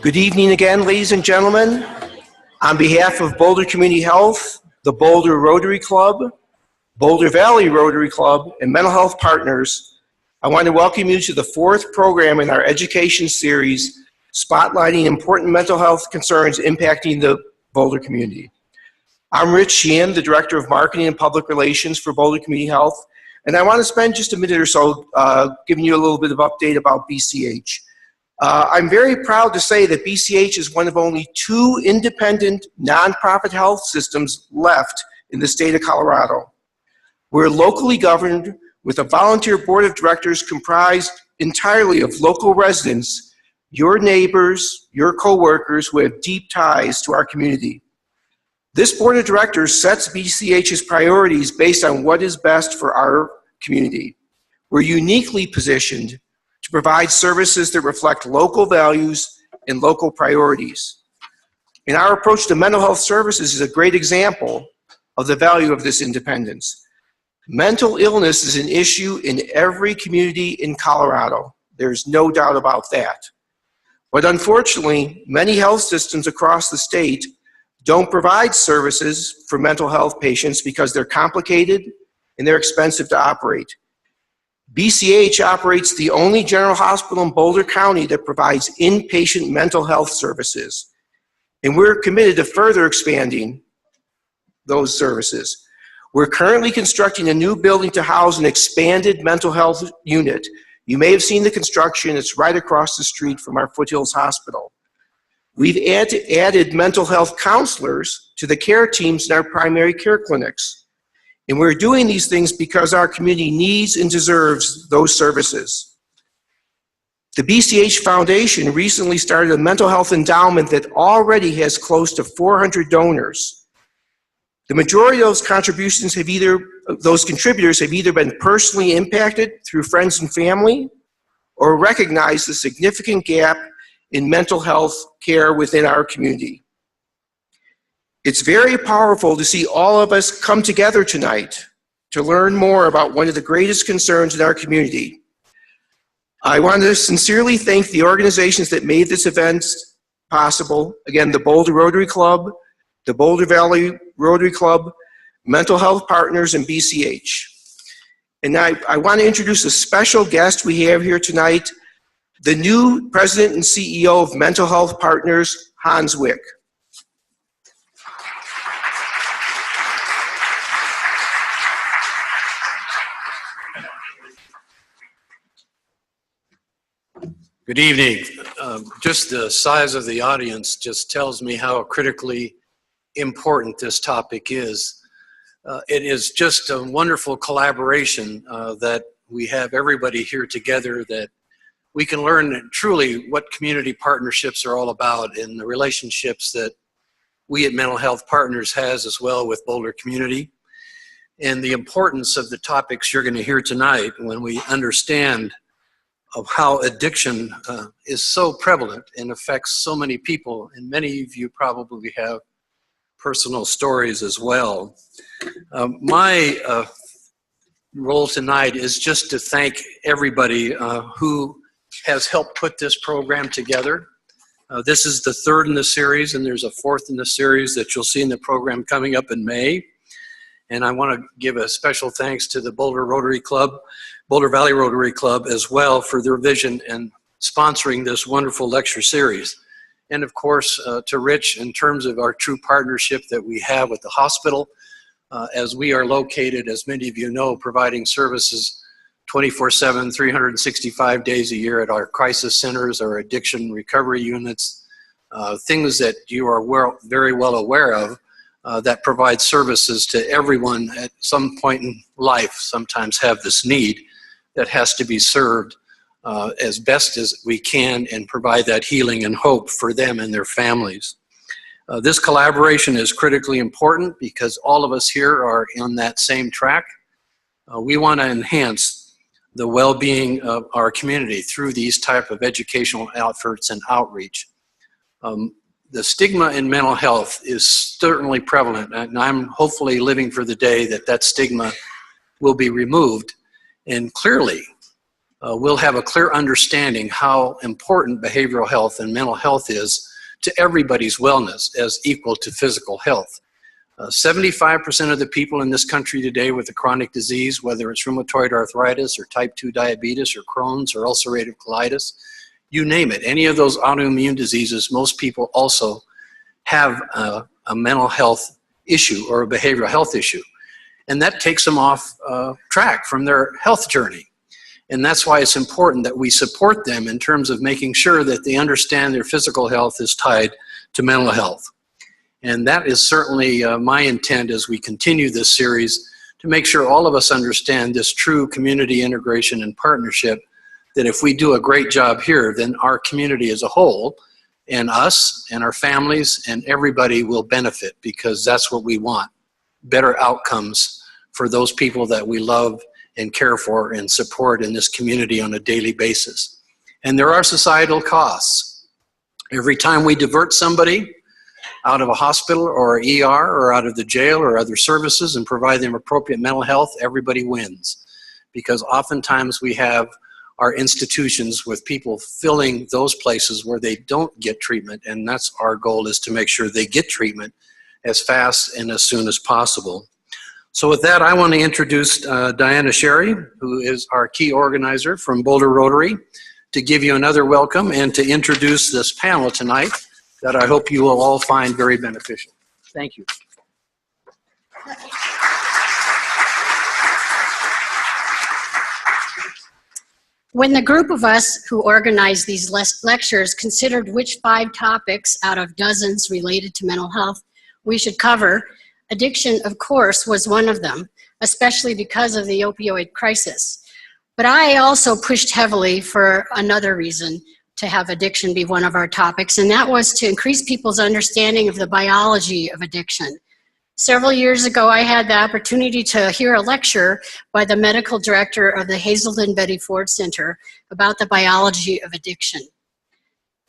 Good evening again, ladies and gentlemen. On behalf of Boulder Community Health, the Boulder Rotary Club, Boulder Valley Rotary Club, and Mental Health Partners, I want to welcome you to the fourth program in our education series spotlighting important mental health concerns impacting the Boulder community. I'm Rich Sheehan, the Director of Marketing and Public Relations for Boulder Community Health, and I want to spend just a minute or so giving you a little bit of update about BCH. I'm very proud to say that BCH is one of only 2 independent nonprofit health systems left in the state of Colorado. We're locally governed with a volunteer board of directors comprised entirely of local residents, your neighbors, your coworkers who have deep ties to our community. This board of directors sets BCH's priorities based on what is best for our community. We're uniquely positioned to provide services that reflect local values and local priorities. And our approach to mental health services is a great example of the value of this independence. Mental illness is an issue in every community in Colorado. There's no doubt about that. But unfortunately, many health systems across the state don't provide services for mental health patients because they're complicated and they're expensive to operate. BCH operates the only general hospital in Boulder County that provides inpatient mental health services, and we're committed to further expanding those services. We're currently constructing a new building to house an expanded mental health unit. You may have seen the construction. It's right across the street from our Foothills Hospital. We've added mental health counselors to the care teams in our primary care clinics. And we're doing these things because our community needs and deserves those services. The BCH Foundation recently started a mental health endowment that already has close to 400 donors. The majority of those contributions those contributors have either been personally impacted through friends and family or recognize the significant gap in mental health care within our community. It's very powerful to see all of us come together tonight to learn more about one of the greatest concerns in our community. I want to sincerely thank the organizations that made this event possible. Again, the Boulder Rotary Club, the Boulder Valley Rotary Club, Mental Health Partners, and BCH. And I want to introduce a special guest we have here tonight, the new President and CEO of Mental Health Partners, Wieck. Good evening. Just the size of the audience just tells me how critically important this topic is. It is just a wonderful collaboration that we have everybody here together, that we can learn truly what community partnerships are all about and the relationships that we at Mental Health Partners has as well with Boulder community, and the importance of the topics you're going to hear tonight when we understand of how addiction is so prevalent and affects so many people, and many of you probably have personal stories as well. My role tonight is just to thank everybody who has helped put this program together. This is the 3rd in the series, and there's a 4th in the series that you'll see in the program coming up in May. And I want to give a special thanks to the Boulder Rotary Club, Boulder Valley Rotary Club as well, for their vision and sponsoring this wonderful lecture series. And of course, to Rich, in terms of our true partnership that we have with the hospital, as we are located, as many of you know, providing services 24/7, 365 days a year at our crisis centers, our addiction recovery units, things that you are very well aware of, that provide services to everyone at some point in life, sometimes have this need that has to be served as best as we can and provide that healing and hope for them and their families. This collaboration is critically important because all of us here are on that same track. We want to enhance the well-being of our community through these type of educational efforts and outreach. The stigma in mental health is certainly prevalent, and I'm hopefully living for the day that that stigma will be removed. And clearly, we'll have a clear understanding how important behavioral health and mental health is to everybody's wellness as equal to physical health. 75% of the people in this country today with a chronic disease, whether it's rheumatoid arthritis or type 2 diabetes or Crohn's or ulcerative colitis, you name it, any of those autoimmune diseases, most people also have a mental health issue or a behavioral health issue. And that takes them off track from their health journey. And that's why it's important that we support them in terms of making sure that they understand their physical health is tied to mental health. And that is certainly my intent as we continue this series, to make sure all of us understand this true community integration and partnership, that if we do a great job here, then our community as a whole, and us and our families and everybody will benefit, because that's what we want, better outcomes for those people that we love and care for and support in this community on a daily basis. And there are societal costs. Every time we divert somebody out of a hospital or ER or out of the jail or other services and provide them appropriate mental health, everybody wins. Because oftentimes we have our institutions with people filling those places where they don't get treatment, and that's our goal, is to make sure they get treatment as fast and as soon as possible. So with that, I want to introduce Deanna Sherry, who is our key organizer from Boulder Rotary, to give you another welcome and to introduce this panel tonight that I hope you will all find very beneficial. Thank you. When the group of us who organized these lectures considered which 5 topics out of dozens related to mental health we should cover, addiction, of course, was one of them, especially because of the opioid crisis. But I also pushed heavily for another reason to have addiction be one of our topics, and that was to increase people's understanding of the biology of addiction. Several years ago, I had the opportunity to hear a lecture by the medical director of the Hazelden Betty Ford Center about the biology of addiction.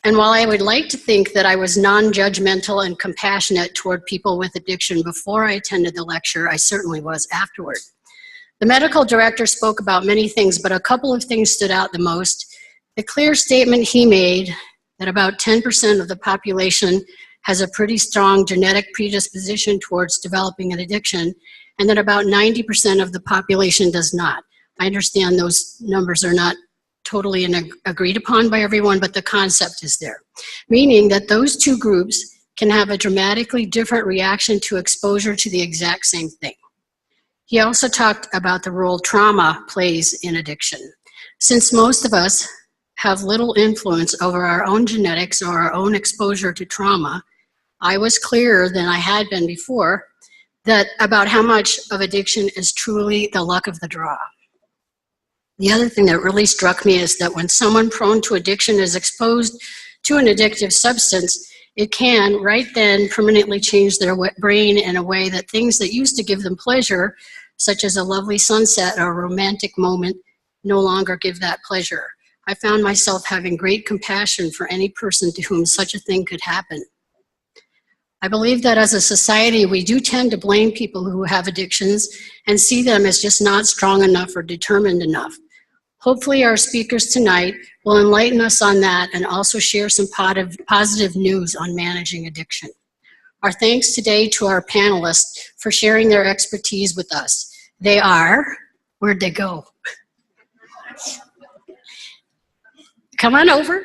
And while I would like to think that I was non-judgmental and compassionate toward people with addiction before I attended the lecture, I certainly was afterward. The medical director spoke about many things, but a couple of things stood out the most. The clear statement he made that about 10% of the population has a pretty strong genetic predisposition towards developing an addiction, and that about 90% of the population does not. I understand those numbers are not totally agreed upon by everyone, but the concept is there. Meaning that those two groups can have a dramatically different reaction to exposure to the exact same thing. He also talked about the role trauma plays in addiction. Since most of us have little influence over our own genetics or our own exposure to trauma, I was clearer than I had been before that about how much of addiction is truly the luck of the draw. The other thing that really struck me is that when someone prone to addiction is exposed to an addictive substance, it can right then permanently change their brain in a way that things that used to give them pleasure, such as a lovely sunset or a romantic moment, no longer give that pleasure. I found myself having great compassion for any person to whom such a thing could happen. I believe that as a society, we do tend to blame people who have addictions and see them as just not strong enough or determined enough. Hopefully our speakers tonight will enlighten us on that and also share some positive news on managing addiction. Our thanks today to our panelists for sharing their expertise with us. They are, where'd they go? Come on over.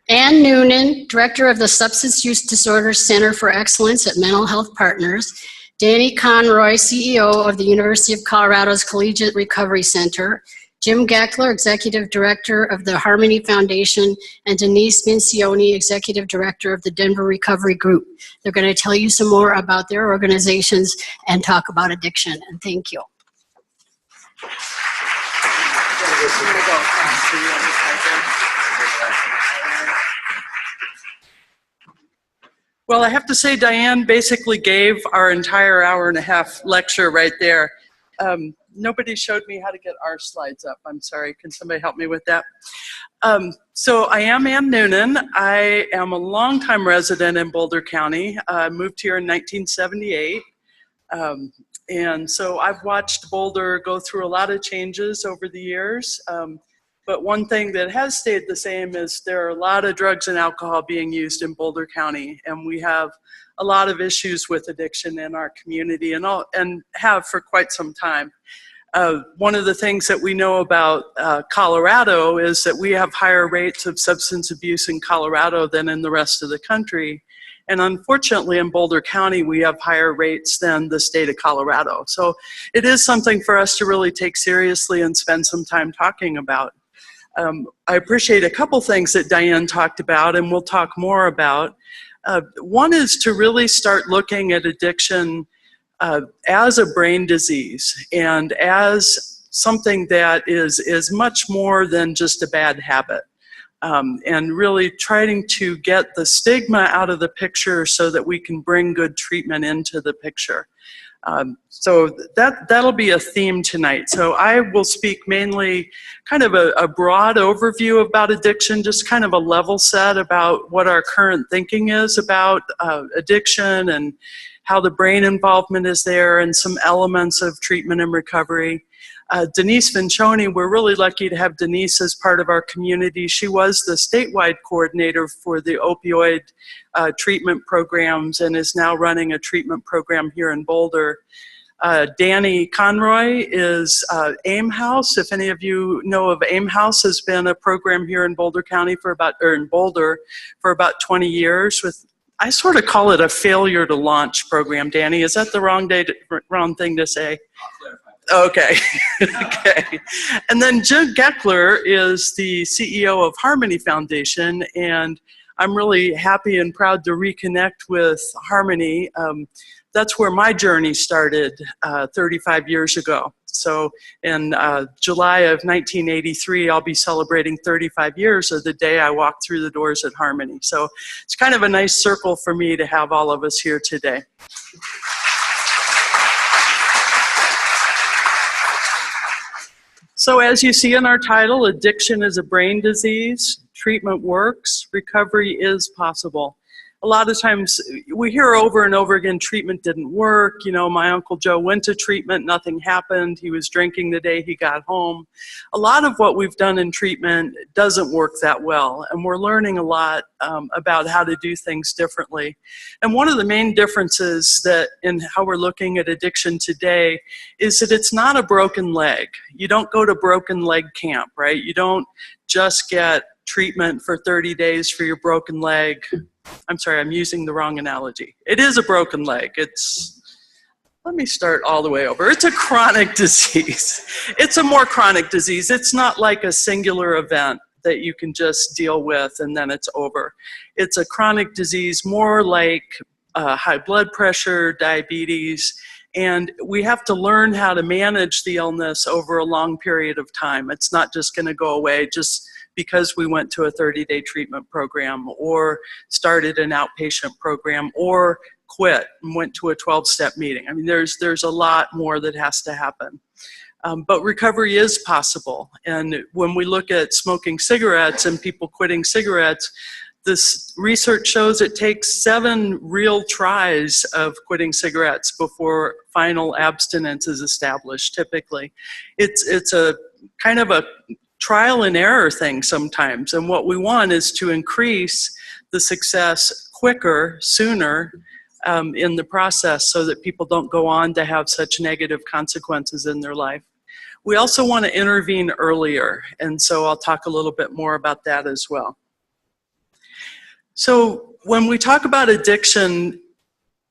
Ann Noonan, Director of the Substance Use Disorders Center for Excellence at Mental Health Partners. Deanna Conroy, CEO of the University of Colorado's Collegiate Recovery Center. Jim Geckler, Executive Director of the Harmony Foundation. And Denise Vincioni, Executive Director of the Denver Recovery Group. They're going to tell you some more about their organizations and talk about addiction. And thank you. Well, I have to say Diane basically gave our entire hour-and-a-half lecture right there. Nobody showed me how to get our slides up. I'm sorry. Can somebody help me with that? So I am Ann Noonan. I am a longtime resident in Boulder County. I moved here in 1978. And so I've watched Boulder go through a lot of changes over the years. But one thing that has stayed the same is there are a lot of drugs and alcohol being used in Boulder County, and we have a lot of issues with addiction in our community, and have for quite some time. One of the things that we know about Colorado is that we have higher rates of substance abuse in Colorado than in the rest of the country. And unfortunately, in Boulder County, we have higher rates than the state of Colorado. So it is something for us to really take seriously and spend some time talking about. I appreciate a couple things that Diane talked about, and we'll talk more about. One is to really start looking at addiction as a brain disease and as something that is much more than just a bad habit. And really trying to get the stigma out of the picture so that we can bring good treatment into the picture. So that'll be a theme tonight. So I will speak mainly kind of a broad overview about addiction, just kind of a level set about what our current thinking is about addiction and how the brain involvement is there and some elements of treatment and recovery. Denise Vincioni, we're really lucky to have Denise as part of our community. She was the statewide coordinator for the opioid treatment programs and is now running a treatment program here in Boulder. Deanna Conroy is AIM House. If any of you know of AIM House, has been a program here in Boulder County in Boulder for about 20 years with, I sort of call it a failure to launch program. Danny, is that the wrong thing to say? Okay. Okay. And then Geckler is the CEO of Harmony Foundation, and I'm really happy and proud to reconnect with Harmony. That's where my journey started 35 years ago. So in July of 1983, I'll be celebrating 35 years of the day I walked through the doors at Harmony. So it's kind of a nice circle for me to have all of us here today. So as you see in our title, addiction is a brain disease, treatment works, recovery is possible. A lot of times we hear over and over again, treatment didn't work. You know, my Uncle Joe went to treatment, nothing happened. He was drinking the day he got home. A lot of what we've done in treatment doesn't work that well, and we're learning a lot about how to do things differently. And one of the main differences that in how we're looking at addiction today is that it's not a broken leg. You don't go to broken leg camp, right? You don't just get treatment for 30 days for your broken leg. I'm sorry, I'm using the wrong analogy. It is a broken leg. Let me start all the way over. It's a chronic disease. It's a more chronic disease. It's not like a singular event that you can just deal with and then it's over. It's a chronic disease, more like high blood pressure, diabetes, and we have to learn how to manage the illness over a long period of time. It's not just going to go away just because we went to a 30-day treatment program or started an outpatient program or quit and went to a 12-step meeting. I mean, there's a lot more that has to happen. But recovery is possible. And when we look at smoking cigarettes and people quitting cigarettes, this research shows it takes 7 real tries of quitting cigarettes before final abstinence is established, typically. It's a kind of a trial and error thing sometimes, and what we want is to increase the success quicker, sooner in the process so that people don't go on to have such negative consequences in their life. We also want to intervene earlier, and so I'll talk a little bit more about that as well. So when we talk about addiction,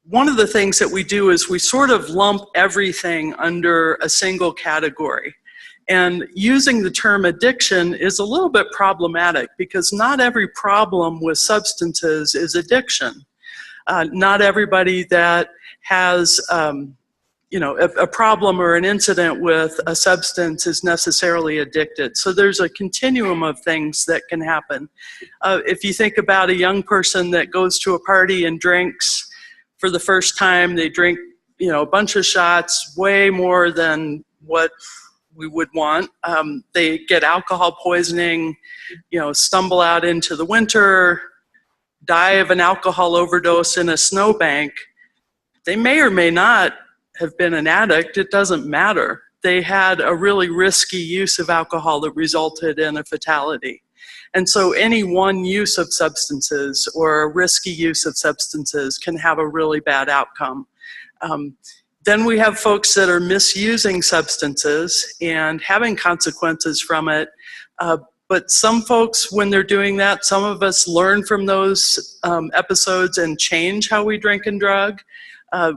one of the things that we do is we sort of lump everything under a single category. And using the term addiction is a little bit problematic because not every problem with substances is addiction. Not everybody that has a problem or an incident with a substance is necessarily addicted. So there's a continuum of things that can happen. If you think about a young person that goes to a party and drinks for the first time, they drink a bunch of shots, way more than what we would want. They get alcohol poisoning, stumble out into the winter, die of an alcohol overdose in a snowbank. They may or may not have been an addict, it doesn't matter. They had a really risky use of alcohol that resulted in a fatality. And so any one use of substances or a risky use of substances can have a really bad outcome. Then we have folks that are misusing substances and having consequences from it. But some folks, when they're doing that, some of us learn from those episodes and change how we drink and drug.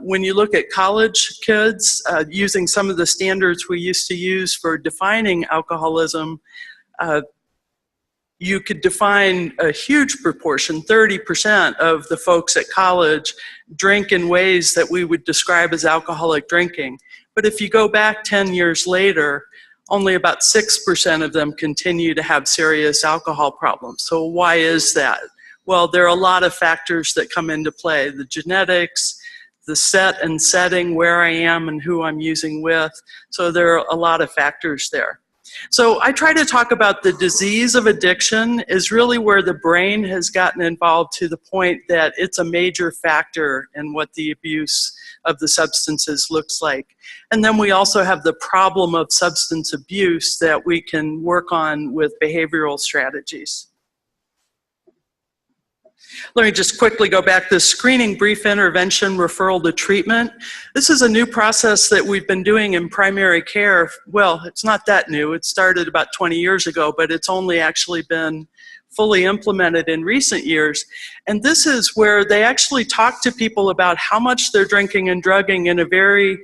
When you look at college kids, using some of the standards we used to use for defining alcoholism, you could define a huge proportion, 30% of the folks at college drink in ways that we would describe as alcoholic drinking. But if you go back 10 years later, only about 6% of them continue to have serious alcohol problems. So why is that? Well, there are a lot of factors that come into play. The genetics, the set and setting, where I am and who I'm using with. So there are a lot of factors there. So I try to talk about the disease of addiction is really where the brain has gotten involved to the point that it's a major factor in what the abuse of the substances looks like. And then we also have the problem of substance abuse that we can work on with behavioral strategies. Let me just quickly go back. The screening, brief intervention, referral to treatment. This is a new process that we've been doing in primary care. Well, it's not that new. It started about 20 years ago, but it's only actually been fully implemented in recent years. And this is where they actually talk to people about how much they're drinking and drugging in a very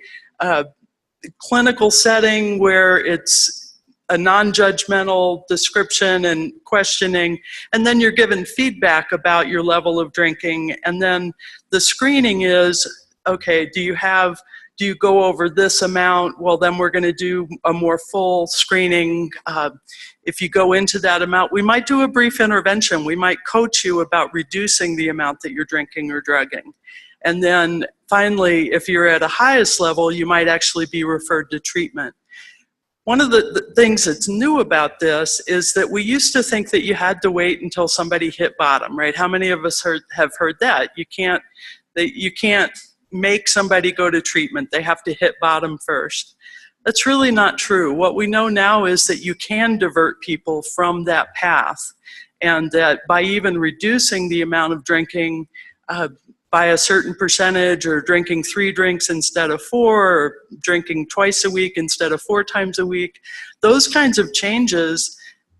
clinical setting where it's a non-judgmental description and questioning, and then you're given feedback about your level of drinking, and then the screening is, okay, do you go over this amount? Well, then we're going to do a more full screening. If you go into that amount, we might do a brief intervention. We might coach you about reducing the amount that you're drinking or drugging. And then finally, if you're at a highest level, you might actually be referred to treatment. One of the things that's new about this is that we used to think that you had to wait until somebody hit bottom, right? How many of us have heard that? You can't make somebody go to treatment. They have to hit bottom first. That's really not true. What we know now is that you can divert people from that path, and that by even reducing the amount of drinking by a certain percentage, or drinking 3 drinks instead of 4, or drinking twice a week instead of 4 times a week, those kinds of changes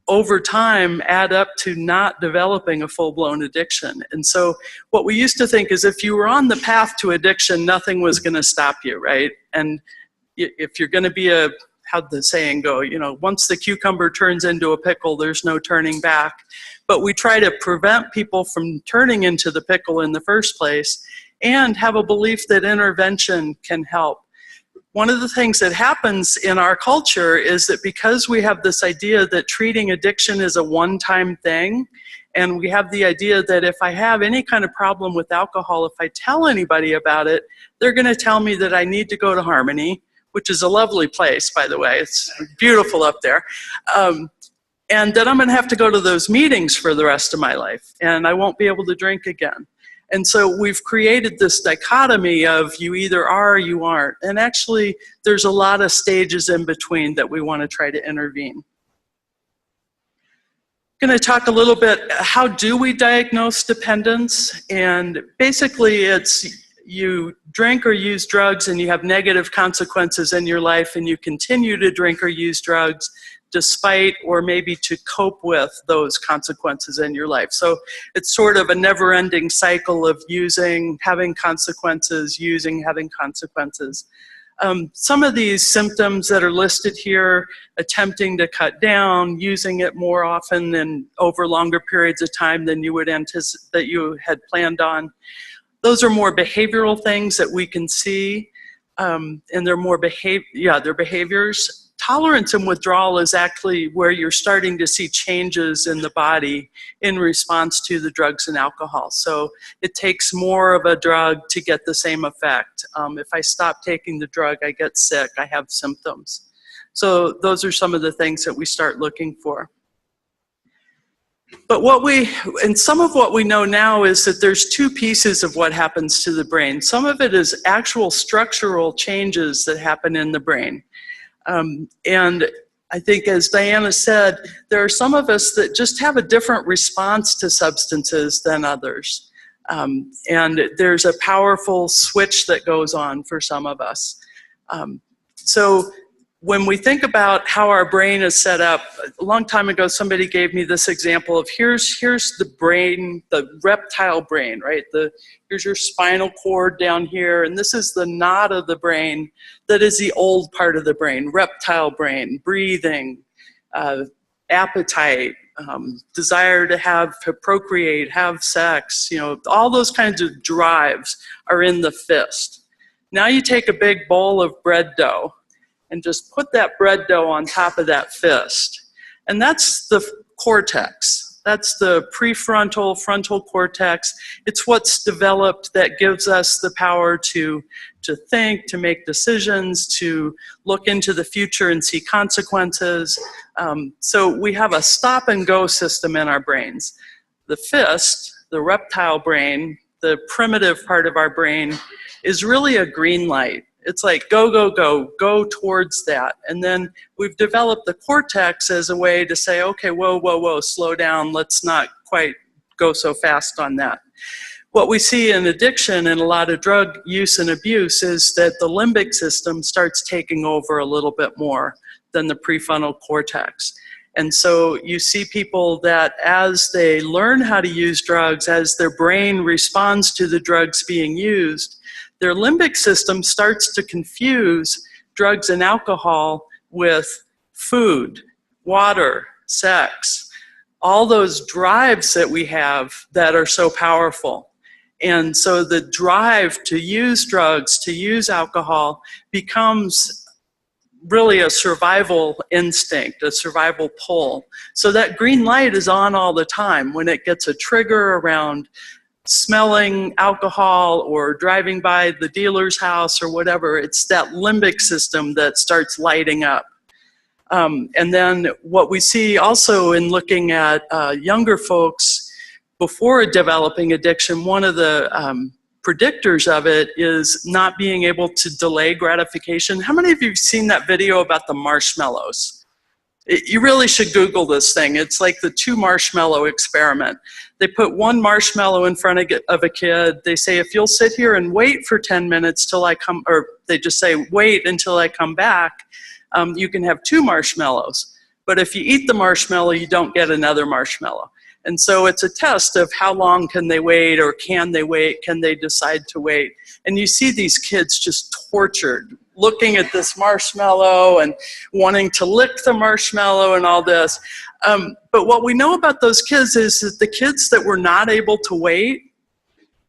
over time add up to not developing a full-blown addiction. And so what we used to think is if you were on the path to addiction, nothing was going to stop you, right? And if you're going to be how'd the saying go, once the cucumber turns into a pickle, there's no turning back. But we try to prevent people from turning into the pickle in the first place and have a belief that intervention can help. One of the things that happens in our culture is that because we have this idea that treating addiction is a one-time thing, and we have the idea that if I have any kind of problem with alcohol, if I tell anybody about it, they're going to tell me that I need to go to Harmony, which is a lovely place, by the way. It's beautiful up there. And that I'm going to have to go to those meetings for the rest of my life, and I won't be able to drink again. And so we've created this dichotomy of you either are or you aren't. And actually, there's a lot of stages in between that we want to try to intervene. I'm going to talk a little bit, how do we diagnose dependence? And basically, it's you drink or use drugs and you have negative consequences in your life, and you continue to drink or use drugs despite or maybe to cope with those consequences in your life. So it's sort of a never-ending cycle of using, having consequences, using, having consequences. Some of these symptoms that are listed here, attempting to cut down, using it more often and over longer periods of time than you would anticipate, that you had planned on, those are more behavioral things that we can see, and they're more they're behaviors. Tolerance and withdrawal is actually where you're starting to see changes in the body in response to the drugs and alcohol. So it takes more of a drug to get the same effect. If I stop taking the drug, I get sick, I have symptoms. So those are some of the things that we start looking for. But and some of what we know now is that there's two pieces of what happens to the brain. Some of it is actual structural changes that happen in the brain. And I think, as Deanna said, there are some of us that just have a different response to substances than others. And there's a powerful switch that goes on for some of us. So when we think about how our brain is set up, a long time ago somebody gave me this example of here's the brain, the reptile brain, right? Here's your spinal cord down here, and this is the knot of the brain that is the old part of the brain, reptile brain, breathing, appetite, desire to procreate, have sex, all those kinds of drives are in the fist. Now you take a big bowl of bread dough and just put that bread dough on top of that fist. And that's the cortex. That's the prefrontal, frontal cortex. It's what's developed that gives us the power to think, to make decisions, to look into the future and see consequences. So we have a stop and go system in our brains. The fist, the reptile brain, the primitive part of our brain, is really a green light. It's like go, go, go, go towards that. And then we've developed the cortex as a way to say, okay, whoa, whoa, whoa, slow down. Let's not quite go so fast on that. What we see in addiction and a lot of drug use and abuse is that the limbic system starts taking over a little bit more than the prefrontal cortex. And so you see people that as they learn how to use drugs, as their brain responds to the drugs being used, their limbic system starts to confuse drugs and alcohol with food, water, sex, all those drives that we have that are so powerful. And so the drive to use drugs, to use alcohol, becomes really a survival instinct, a survival pull. So that green light is on all the time. When it gets a trigger around smelling alcohol or driving by the dealer's house or whatever, it's that limbic system that starts lighting up. And then what we see also in looking at younger folks before developing addiction, one of the predictors of it is not being able to delay gratification. How many of you have seen that video about the marshmallows? You really should Google this thing. It's like the 2 marshmallow experiment. They put 1 marshmallow in front of a kid. They say, if you'll sit here and wait for 10 minutes till I come, or they just say, wait until I come back, you can have 2 marshmallows. But if you eat the marshmallow, you don't get another marshmallow. And so it's a test of how long can they wait, or can they wait, can they decide to wait. And you see these kids just tortured, looking at this marshmallow and wanting to lick the marshmallow and all this. But what we know about those kids is that the kids that were not able to wait,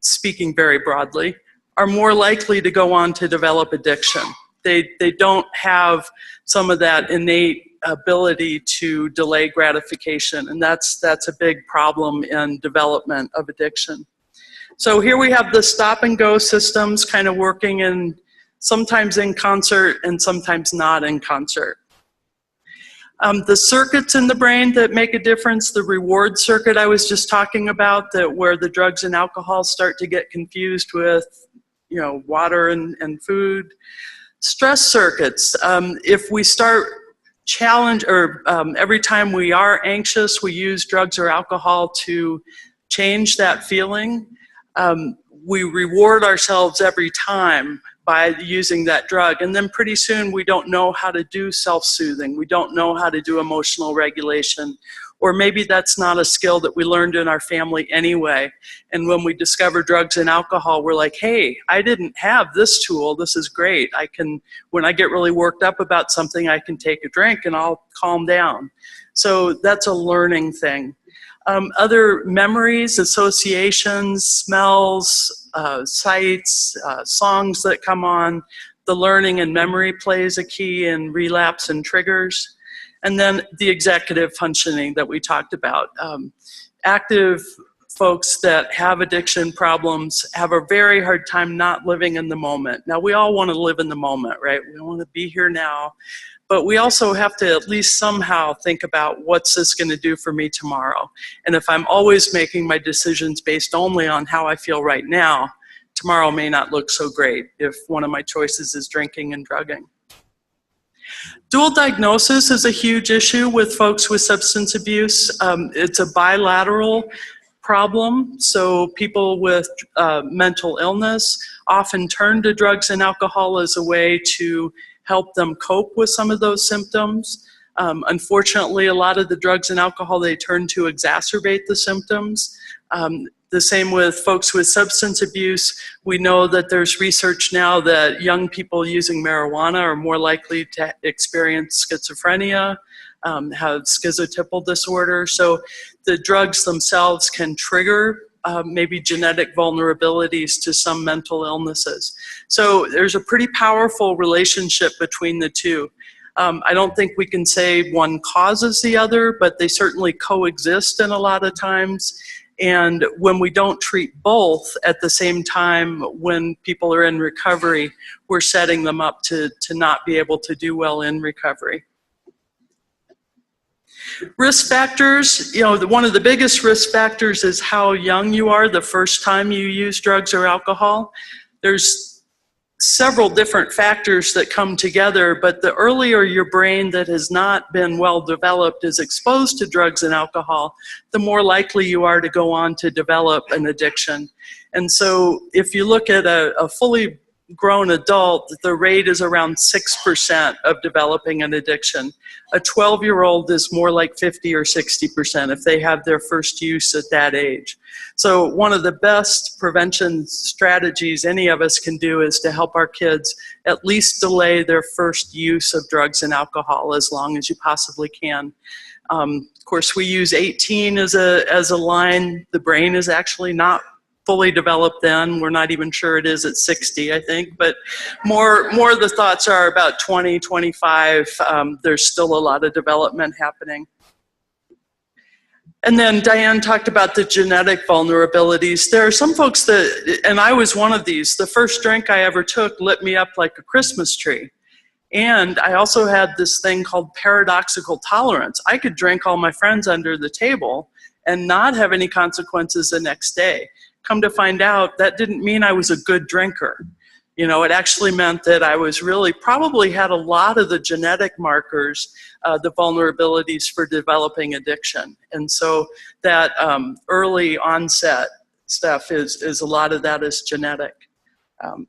speaking very broadly, are more likely to go on to develop addiction. They don't have some of that innate ability to delay gratification, and that's a big problem in development of addiction. So here we have the stop and go systems kind of working sometimes in concert and sometimes not in concert. The circuits in the brain that make a difference, the reward circuit I was just talking about, that where the drugs and alcohol start to get confused with, water and food. Stress circuits, if we start every time we are anxious, we use drugs or alcohol to change that feeling. We reward ourselves every time by using that drug, and then pretty soon we don't know how to do self-soothing. We don't know how to do emotional regulation, or maybe that's not a skill that we learned in our family anyway. And when we discover drugs and alcohol, we're like, hey, I didn't have this tool. This is great. When I get really worked up about something, I can take a drink and I'll calm down. So that's a learning thing. Other memories, associations, smells, sights, songs that come on, the learning and memory plays a key in relapse and triggers. And then the executive functioning that we talked about. Active folks that have addiction problems have a very hard time not living in the moment. Now, we all want to live in the moment, right? We want to be here now. But we also have to at least somehow think about what's this going to do for me tomorrow. And if I'm always making my decisions based only on how I feel right now, tomorrow may not look so great if one of my choices is drinking and drugging. Dual diagnosis is a huge issue with folks with substance abuse. It's a bilateral problem, so people with mental illness often turn to drugs and alcohol as a way to help them cope with some of those symptoms. Unfortunately, a lot of the drugs and alcohol they turn to exacerbate the symptoms. The same with folks with substance abuse. We know that there's research now that young people using marijuana are more likely to experience schizophrenia, have schizotypal disorder. So the drugs themselves can trigger maybe genetic vulnerabilities to some mental illnesses. So there's a pretty powerful relationship between the two. I don't think we can say one causes the other, but they certainly coexist in a lot of times. And when we don't treat both at the same time when people are in recovery, we're setting them up to not be able to do well in recovery. Risk factors, one of the biggest risk factors is how young you are the first time you use drugs or alcohol. There's several different factors that come together, but the earlier your brain that has not been well developed is exposed to drugs and alcohol, the more likely you are to go on to develop an addiction. And so if you look at a fully grown adult, the rate is around 6% of developing an addiction. A 12-year-old is more like 50 or 60% if they have their first use at that age. So one of the best prevention strategies any of us can do is to help our kids at least delay their first use of drugs and alcohol as long as you possibly can. Of course, we use 18 as a line. The brain is actually not fully developed then. We're not even sure it is at 60, I think, but more the thoughts are about 20, 25. There's still a lot of development happening. And then Diane talked about the genetic vulnerabilities. There are some folks that, and I was one of these, the first drink I ever took lit me up like a Christmas tree. And I also had this thing called paradoxical tolerance. I could drink all my friends under the table and not have any consequences the next day. Come to find out, that didn't mean I was a good drinker. It actually meant that I was really probably had a lot of the genetic markers, the vulnerabilities for developing addiction. And so that early onset stuff is a lot of that is genetic.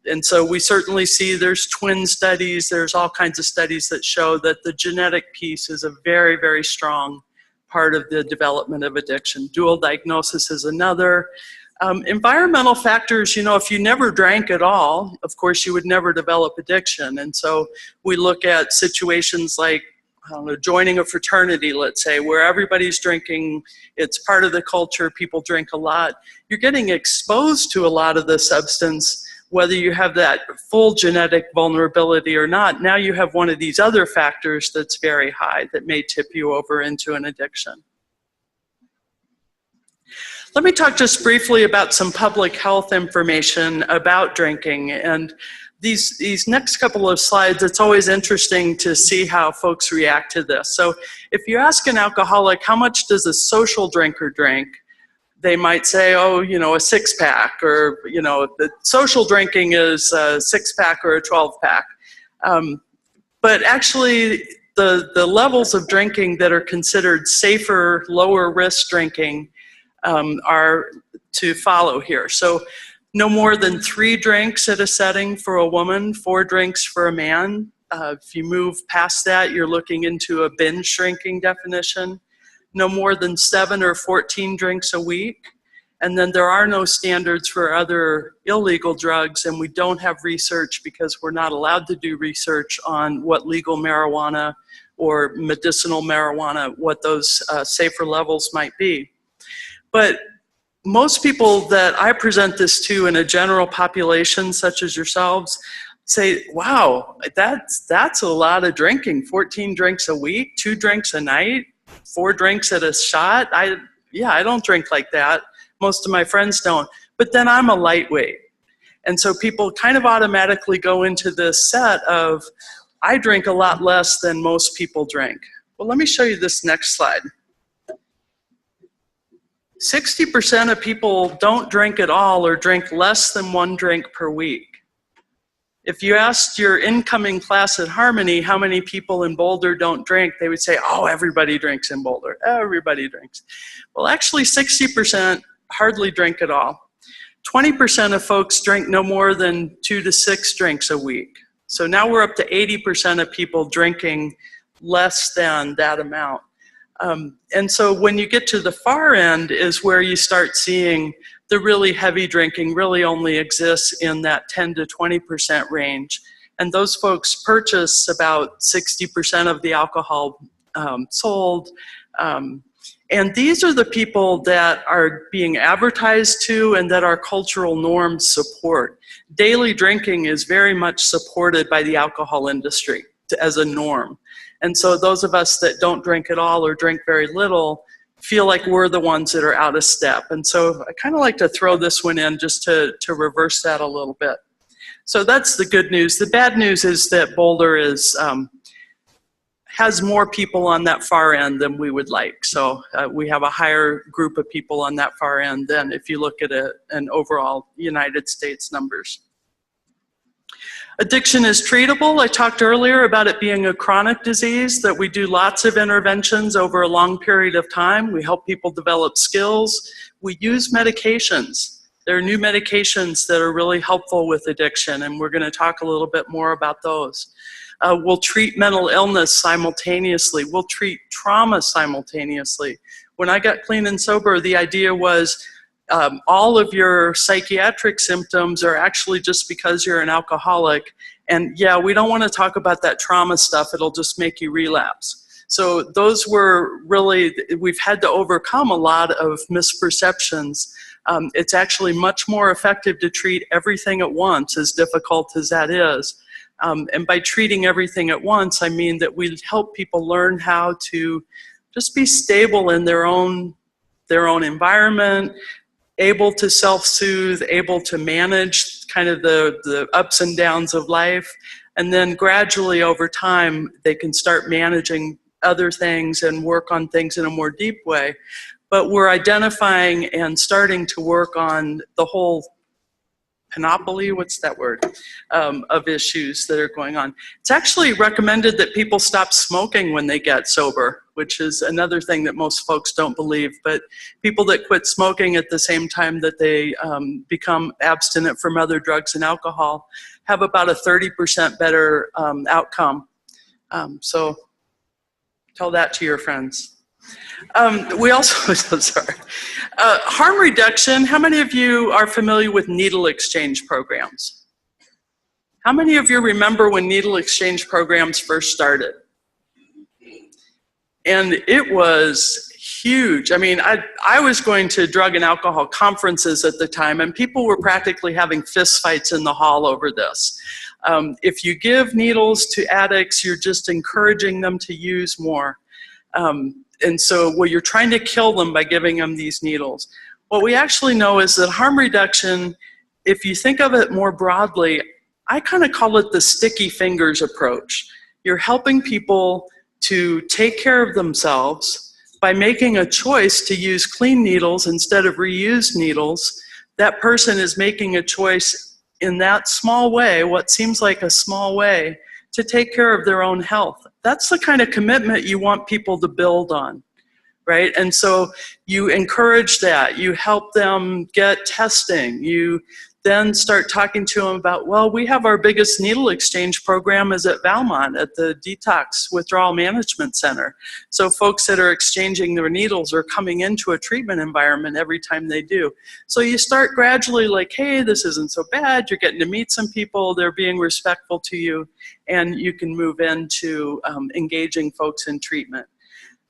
And so we certainly see there's twin studies, there's all kinds of studies that show that the genetic piece is a very, very strong part of the development of addiction. Dual diagnosis is another. Environmental factors, if you never drank at all, of course you would never develop addiction. And so we look at situations like, joining a fraternity, let's say, where everybody's drinking, it's part of the culture, people drink a lot. You're getting exposed to a lot of the substance, whether you have that full genetic vulnerability or not. Now you have one of these other factors that's very high that may tip you over into an addiction. Let me talk just briefly about some public health information about drinking. And these next couple of slides, it's always interesting to see how folks react to this. So if you ask an alcoholic, how much does a social drinker drink? They might say, oh, a 6-pack, or, the social drinking is a 6-pack or a 12-pack. But actually, the levels of drinking that are considered safer, lower risk drinking are to follow here. So no more than 3 drinks at a setting for a woman, 4 drinks for a man. If you move past that, you're looking into a binge drinking definition. No more than 7 or 14 drinks a week. And then there are no standards for other illegal drugs, and we don't have research because we're not allowed to do research on what legal marijuana or medicinal marijuana, what those safer levels might be. But most people that I present this to in a general population, such as yourselves, say, wow, that's a lot of drinking. 14 drinks a week, 2 drinks a night, 4 drinks at a shot. I don't drink like that. Most of my friends don't. But then I'm a lightweight. And so people kind of automatically go into this set of, I drink a lot less than most people drink. Well, let me show you this next slide. 60% of people don't drink at all or drink less than 1 drink per week. If you asked your incoming class at Harmony how many people in Boulder don't drink, they would say, oh, everybody drinks in Boulder. Everybody drinks. Well, actually, 60% hardly drink at all. 20% of folks drink no more than 2 to 6 drinks a week. So now we're up to 80% of people drinking less than that amount. And so when you get to the far end is where you start seeing the really heavy drinking really only exists in that 10 to 20% range. And those folks purchase about 60% of the alcohol sold. And these are the people that are being advertised to and that our cultural norms support. Daily drinking is very much supported by the alcohol industry as a norm. And so those of us that don't drink at all or drink very little feel like we're the ones that are out of step. And so I kind of like to throw this one in just to reverse that a little bit. So that's the good news. The bad news is that Boulder has more people on that far end than we would like. So we have a higher group of people on that far end than if you look at an overall United States numbers. Addiction is treatable. I talked earlier about it being a chronic disease, that we do lots of interventions over a long period of time. We help people develop skills. We use medications. There are new medications that are really helpful with addiction, and we're going to talk a little bit more about those. We'll treat mental illness simultaneously. We'll treat trauma simultaneously. When I got clean and sober, the idea was all of your psychiatric symptoms are actually just because you're an alcoholic. And yeah, we don't want to talk about that trauma stuff. It'll just make you relapse. So those were really, we've had to overcome a lot of misperceptions. It's actually much more effective to treat everything at once, as difficult as that is. And by treating everything at once, I mean that we help people learn how to just be stable in their own environment, able to self-soothe, able to manage kind of the ups and downs of life. And then gradually over time, they can start managing other things and work on things in a more deep way. But we're identifying and starting to work on the whole panoply, what's that word, of issues that are going on. It's actually recommended that people stop smoking when they get sober, which is another thing that most folks don't believe. But people that quit smoking at the same time that they become abstinent from other drugs and alcohol have about a 30% better outcome. So tell that to your friends. We also, sorry. Harm reduction, how many of you are familiar with needle exchange programs? How many of you remember when needle exchange programs first started? And it was huge. I mean, I was going to drug and alcohol conferences at the time, and people were practically having fist fights in the hall over this. If you give needles to addicts, you're just encouraging them to use more. And so, well, you're trying to kill them by giving them these needles. What we actually know is that harm reduction, if you think of it more broadly, I kind of call it the sticky fingers approach. You're helping people to take care of themselves by making a choice to use clean needles instead of reused needles. That person is making a choice in that small way, what seems like a small way, to take care of their own health. That's the kind of commitment you want people to build on, right? And so you encourage that. You help them get testing. You then start talking to them about, well, we have our biggest needle exchange program is at Valmont at the Detox Withdrawal Management Center. So folks that are exchanging their needles are coming into a treatment environment every time they do. So you start gradually like, hey, this isn't so bad. You're getting to meet some people. They're being respectful to you. And you can move into engaging folks in treatment.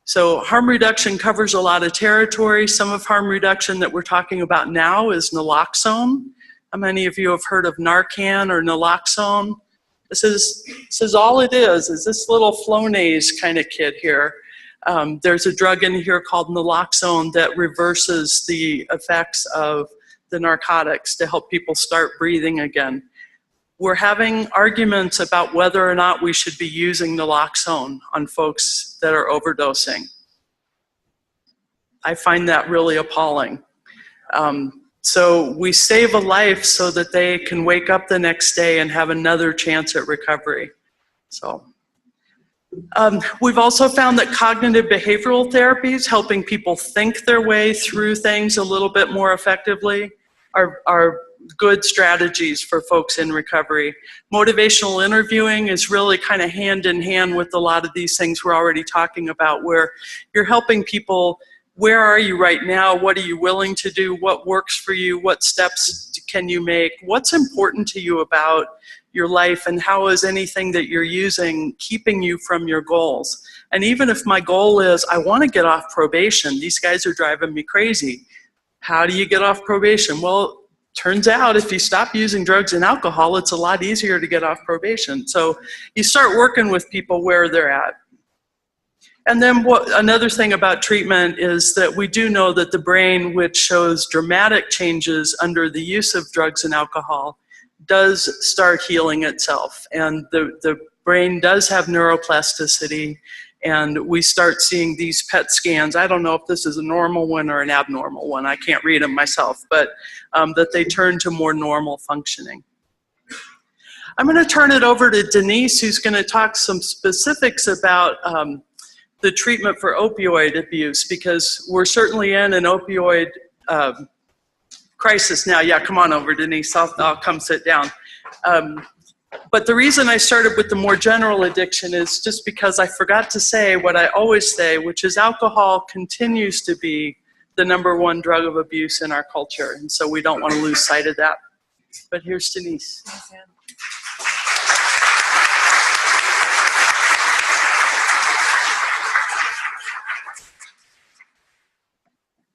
So harm reduction covers a lot of territory. Some of harm reduction that we're talking about now is naloxone. How many of you have heard of Narcan or naloxone? This is all it is this little Flonase kind of kit here. There's a drug in here called naloxone that reverses the effects of the narcotics to help people start breathing again. we're having arguments about whether or not we should be using naloxone on folks that are overdosing. I find that really appalling. So we save a life so that they can wake up the next day and have another chance at recovery. So we've also found that cognitive behavioral therapies, helping people think their way through things a little bit more effectively, are good strategies for folks in recovery. Motivational interviewing is really kind of hand in hand with a lot of these things we're already talking about, where you're helping people. Where are you right now? What are you willing to do? What works for you? What steps can you make? What's important to you about your life, and how is anything that you're using keeping you from your goals? And even if my goal is, I want to get off probation, these guys are driving me crazy. How do you get off probation? Well, turns out if you stop using drugs and alcohol, it's a lot easier to get off probation. So you start working with people where they're at. And then another thing about treatment is that we do know that the brain, which shows dramatic changes under the use of drugs and alcohol, does start healing itself. And the brain does have neuroplasticity, and we start seeing these PET scans. I don't know if this is a normal one or an abnormal one. I can't read them myself, but that they turn to more normal functioning. I'm going to turn it over to Denise, who's going to talk some specifics about the treatment for opioid abuse, because we're certainly in an opioid crisis now. Yeah, come on over, Denise. I'll come sit down. But the reason I started with the more general addiction is just because I forgot to say what I always say, which is alcohol continues to be the #1 drug of abuse in our culture. And so we don't want to lose sight of that. But here's Denise. Thanks, Ann.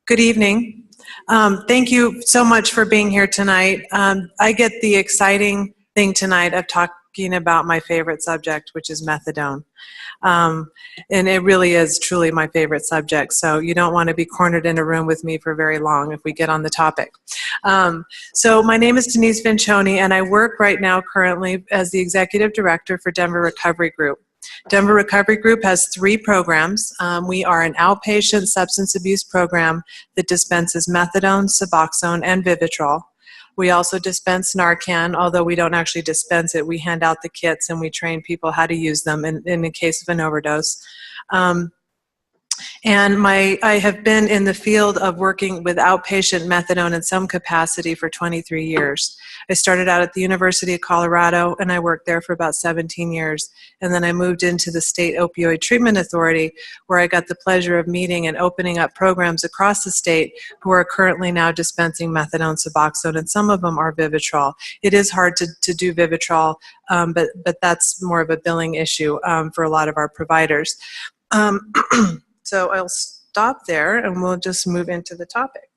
Good evening. Thank you so much for being here tonight. I get the exciting thing tonight of talking about my favorite subject, which is methadone. And it really is truly my favorite subject, so you don't want to be cornered in a room with me for very long if we get on the topic. So my name is Denise Vincioni, and I work right now currently as the Executive Director for Denver Recovery Group. Denver Recovery Group has 3 programs. We are an outpatient substance abuse program that dispenses methadone, Suboxone, and Vivitrol. We also dispense Narcan, although we don't actually dispense it. We hand out the kits and we train people how to use them in the case of an overdose. And I have been in the field of working with outpatient methadone in some capacity for 23 years. I started out at the University of Colorado, and I worked there for about 17 years. And then I moved into the State Opioid Treatment Authority, where I got the pleasure of meeting and opening up programs across the state who are currently now dispensing methadone, Suboxone, and some of them are Vivitrol. It is hard to do Vivitrol, but that's more of a billing issue for a lot of our providers. So I'll stop there and we'll just move into the topic.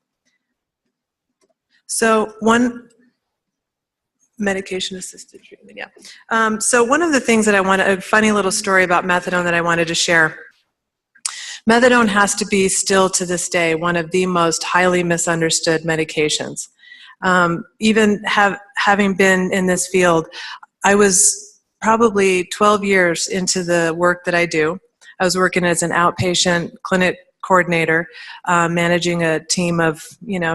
So medication-assisted treatment, yeah. So one of the things that a funny little story about methadone that I wanted to share. Methadone has to be still to this day one of the most highly misunderstood medications. Even having been in this field, I was probably 12 years into the work that I do. I was working as an outpatient clinic coordinator, managing a team of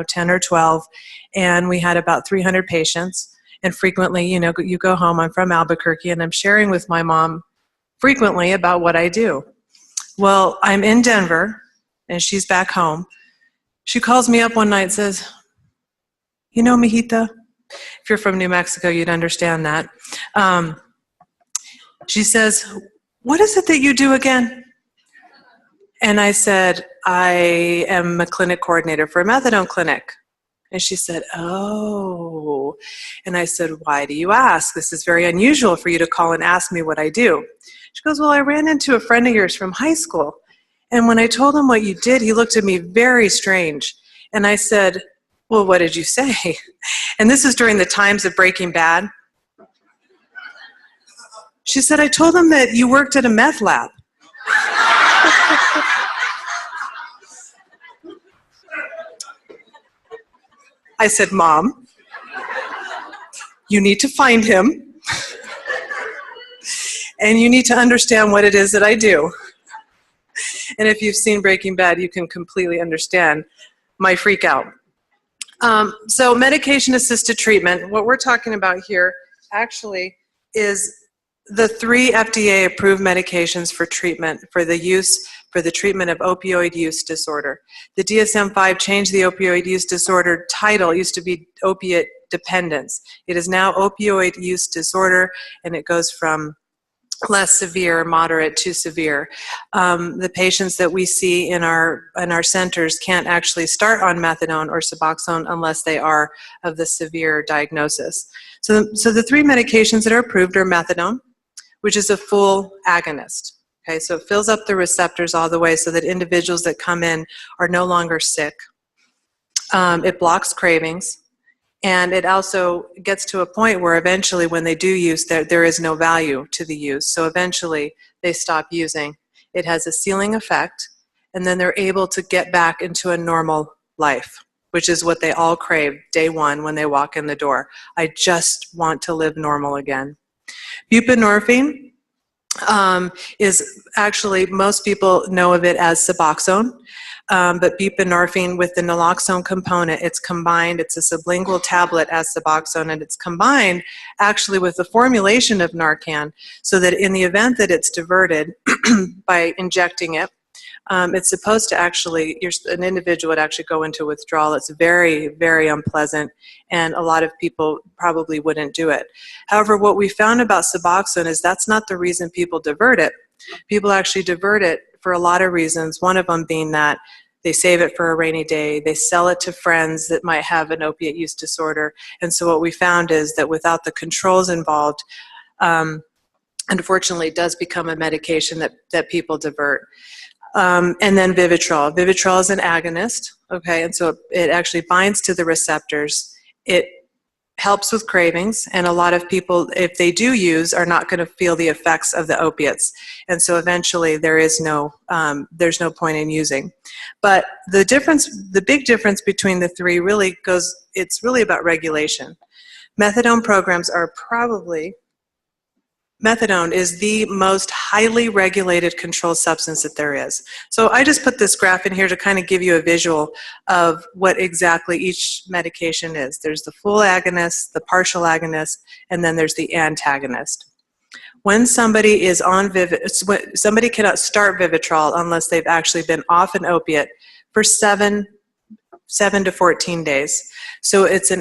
10 or 12, and we had about 300 patients. And frequently, you go home. I'm from Albuquerque, and I'm sharing with my mom frequently about what I do. Well, I'm in Denver, and she's back home. She calls me up one night and says, mijita, if you're from New Mexico, you'd understand that. She says, "What is it that you do again?" And I said, "I am a clinic coordinator for a methadone clinic." And she said, "Oh." And I said, "Why do you ask? This is very unusual for you to call and ask me what I do." She goes, "Well, I ran into a friend of yours from high school. And when I told him what you did, he looked at me very strange." And I said, "Well, what did you say?" And this is during the times of Breaking Bad. She said, "I told him that you worked at a meth lab." I said, "Mom, You need to find him. And you need to understand what it is that I do. And if you've seen Breaking Bad, you can completely understand my freak out. So medication-assisted treatment, what we're talking about here actually is the 3 FDA-approved medications for treatment, for the treatment of opioid use disorder. The DSM-5 changed the opioid use disorder title. It used to be opiate dependence. It is now opioid use disorder, and it goes from less severe, moderate to severe. The patients that we see in our centers can't actually start on methadone or Suboxone unless they are of the severe diagnosis. So the 3 medications that are approved are methadone, which is a full agonist. Okay, so it fills up the receptors all the way so that individuals that come in are no longer sick. It blocks cravings. And it also gets to a point where eventually when they do use, there is no value to the use. So eventually they stop using. It has a ceiling effect, and then they're able to get back into a normal life, which is what they all crave day one when they walk in the door. I just want to live normal again. Buprenorphine is actually, most people know of it as Suboxone. But buprenorphine with the naloxone component, it's combined, it's a sublingual tablet as Suboxone, and it's combined actually with the formulation of Narcan, so that in the event that it's diverted by injecting it, it's supposed to actually, an individual would actually go into withdrawal. It's very, very unpleasant, and a lot of people probably wouldn't do it. However, what we found about Suboxone is that's not the reason people divert it. People actually divert it for a lot of reasons, one of them being that they save it for a rainy day, they sell it to friends that might have an opiate use disorder, and so what we found is that without the controls involved, unfortunately it does become a medication that people divert. And then Vivitrol. Vivitrol is an agonist, okay, and so it actually binds to the receptors. It helps with cravings, and a lot of people, if they do use, are not going to feel the effects of the opiates, and so eventually there's no point in using. But the big difference between the 3 really goes, it's really about regulation. Methadone programs are methadone is the most highly regulated controlled substance that there is. So I just put this graph in here to kind of give you a visual of what exactly each medication is. There's the full agonist, the partial agonist, and then there's the antagonist. When somebody is on somebody cannot start Vivitrol unless they've actually been off an opiate for 7 to 14 days. So it's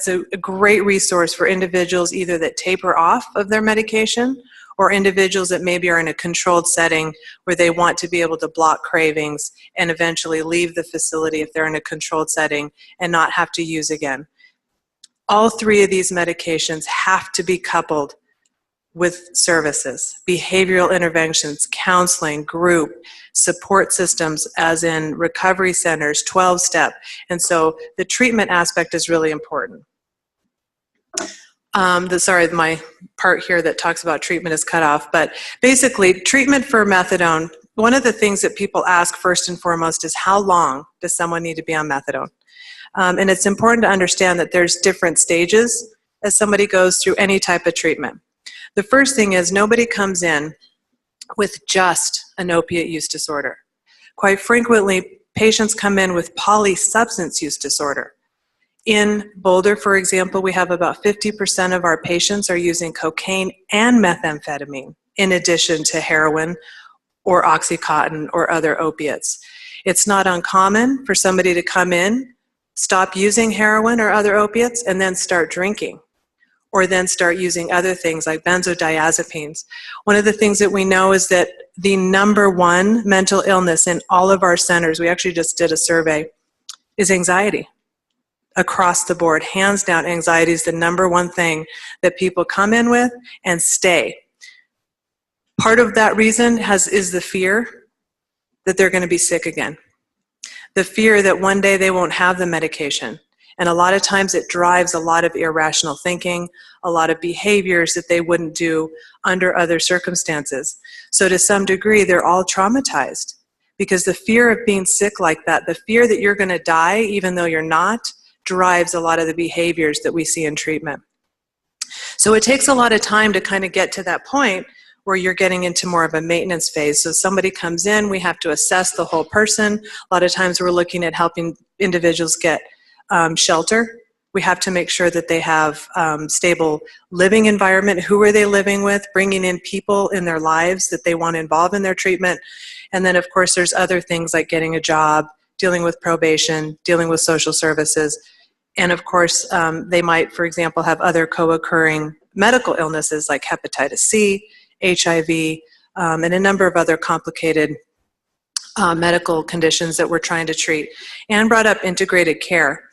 a great resource for individuals either that taper off of their medication or individuals that maybe are in a controlled setting where they want to be able to block cravings and eventually leave the facility if they're in a controlled setting and not have to use again. All 3 of these medications have to be coupled with services, behavioral interventions, counseling, group, support systems, as in recovery centers, 12-step. And so the treatment aspect is really important. My part here that talks about treatment is cut off, but basically treatment for methadone, one of the things that people ask first and foremost is how long does someone need to be on methadone? And it's important to understand that there's different stages as somebody goes through any type of treatment. The first thing is nobody comes in with just an opiate use disorder. Quite frequently, patients come in with polysubstance use disorder. In Boulder, for example, we have about 50% of our patients are using cocaine and methamphetamine in addition to heroin or Oxycontin or other opiates. It's not uncommon for somebody to come in, stop using heroin or other opiates, and then start drinking, or then start using other things like benzodiazepines. One of the things that we know is that the #1 mental illness in all of our centers, we actually just did a survey, is anxiety. Across the board, hands down, anxiety is the #1 thing that people come in with and stay. Part of that reason is the fear that they're going to be sick again. The fear that one day they won't have the medication. And a lot of times it drives a lot of irrational thinking, a lot of behaviors that they wouldn't do under other circumstances. So to some degree, they're all traumatized because the fear of being sick like that, the fear that you're going to die even though you're not, drives a lot of the behaviors that we see in treatment. So it takes a lot of time to kind of get to that point where you're getting into more of a maintenance phase. So somebody comes in, we have to assess the whole person. A lot of times we're looking at helping individuals get shelter. We have to make sure that they have stable living environment. Who are they living with? Bringing in people in their lives that they want to involve in their treatment. And then, of course, there's other things like getting a job, dealing with probation, dealing with social services. And, of course, they might, for example, have other co-occurring medical illnesses like hepatitis C, HIV, and a number of other complicated medical conditions that we're trying to treat. Anne brought up integrated care.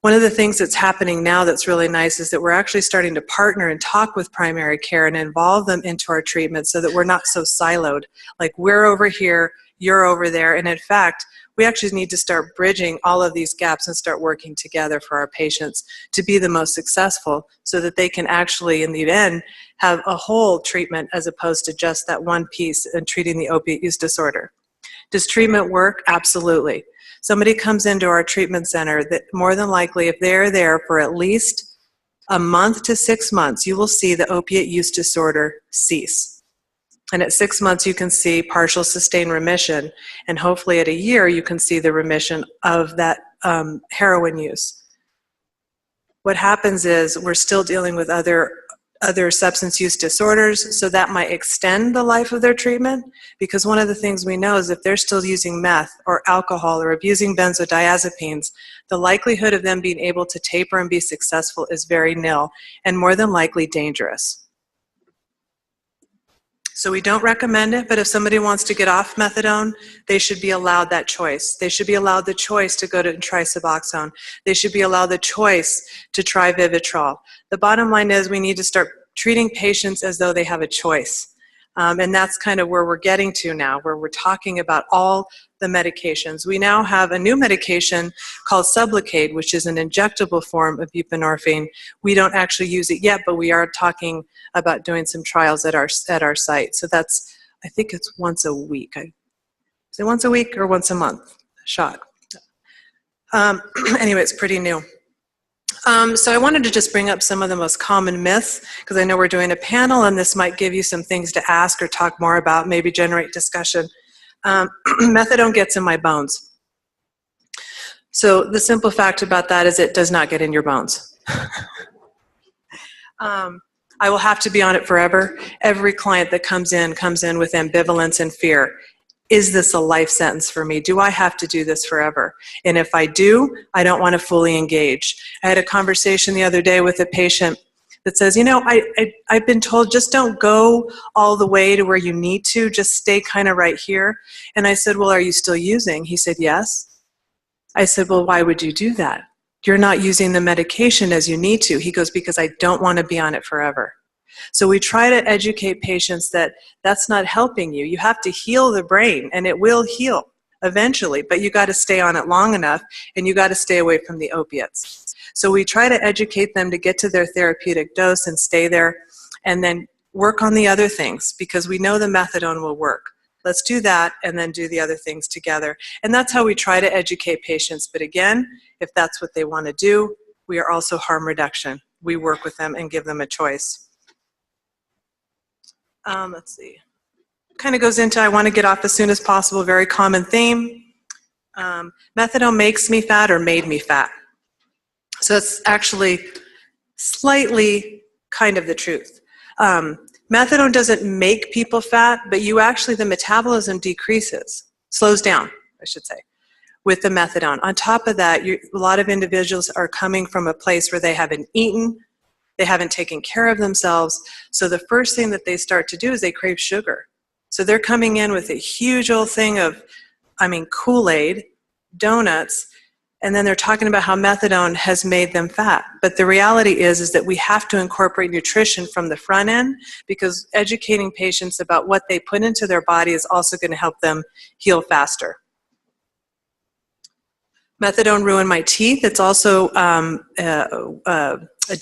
One of the things that's happening now that's really nice is that we're actually starting to partner and talk with primary care and involve them into our treatment so that we're not so siloed. Like, we're over here, you're over there. And in fact, we actually need to start bridging all of these gaps and start working together for our patients to be the most successful so that they can actually, in the end, have a whole treatment as opposed to just that one piece in treating the opiate use disorder. Does treatment work? Absolutely. Somebody comes into our treatment center that more than likely, if they're there for at least a month to 6 months, you will see the opiate use disorder cease. And at 6 months, you can see partial sustained remission. And hopefully at a year, you can see the remission of that heroin use. What happens is we're still dealing with other substance use disorders, so that might extend the life of their treatment, because one of the things we know is if they're still using meth or alcohol or abusing benzodiazepines, the likelihood of them being able to taper and be successful is very nil and more than likely dangerous. So we don't recommend it, but if somebody wants to get off methadone, they should be allowed that choice. They should be allowed the choice to go to try Suboxone. They should be allowed the choice to try Vivitrol. The bottom line is we need to start treating patients as though they have a choice. And that's kind of where we're getting to now, where we're talking about all the medications. We now have a new medication called Sublocade, which is an injectable form of buprenorphine. We don't actually use it yet, but we are talking about doing some trials at our site. So that's, I think it's once a week. Is it once a week or once a month shot? Anyway, it's pretty new. So I wanted to just bring up some of the most common myths, because I know we're doing a panel and this might give you some things to ask or talk more about, maybe generate discussion. Methadone gets in my bones. So the simple fact about that is it does not get in your bones. I will have to be on it forever. Every client that comes in with ambivalence and fear. Is this a life sentence for me? Do I have to do this forever? And if I do, I don't want to fully engage. I had a conversation the other day with a patient that says, you know, I've been told just don't go all the way to where you need to, just stay kind of right here. And I said, well, are you still using? He said, yes. I said, well, why would you do that? You're not using the medication as you need to. He goes, because I don't want to be on it forever. So we try to educate patients that that's not helping you. You have to heal the brain, and it will heal eventually, but you got to stay on it long enough, and you got to stay away from the opiates. So we try to educate them to get to their therapeutic dose and stay there, and then work on the other things, because we know the methadone will work. Let's do that, and then do the other things together. And that's how we try to educate patients. But again, if that's what they want to do, we are also harm reduction. We work with them and give them a choice. Let's see. Kind of goes into I want to get off as soon as possible, very common theme. Methadone makes me fat or made me fat. So it's actually slightly kind of the truth. Methadone doesn't make people fat, but the metabolism decreases, slows down, I should say, with the methadone. On top of that, a lot of individuals are coming from a place where they haven't eaten, they haven't taken care of themselves. So the first thing that they start to do is they crave sugar. So they're coming in with a huge old thing of, Kool-Aid, donuts, and then they're talking about how methadone has made them fat. But the reality is that we have to incorporate nutrition from the front end, because educating patients about what they put into their body is also going to help them heal faster. Methadone ruined my teeth. It's also it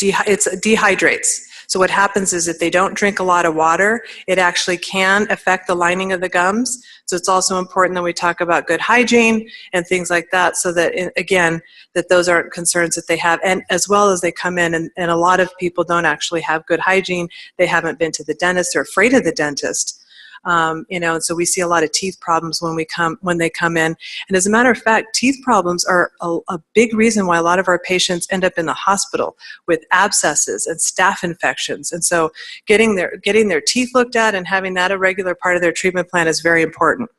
dehydrates. So what happens is if they don't drink a lot of water, it actually can affect the lining of the gums. So it's also important that we talk about good hygiene and things like that, so that, again, that those aren't concerns that they have. And as well as they come in, and a lot of people don't actually have good hygiene. They haven't been to the dentist, or afraid of the dentist. And so we see a lot of teeth problems when they come in. And as a matter of fact, teeth problems are a big reason why a lot of our patients end up in the hospital with abscesses and staph infections. And so getting their teeth looked at and having that a regular part of their treatment plan is very important.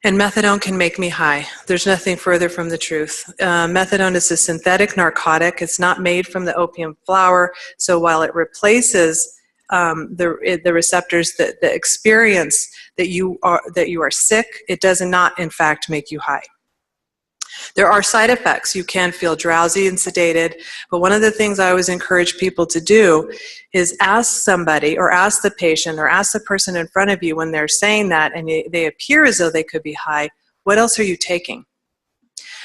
And methadone can make me high. There's nothing further from the truth. Methadone is a synthetic narcotic. It's not made from the opium flower. So while it replaces the receptors, the experience that you are sick, it does not in fact make you high. There are side effects. You can feel drowsy and sedated, but one of the things I always encourage people to do is ask somebody, or ask the patient, or ask the person in front of you when they're saying that and they appear as though they could be high, what else are you taking?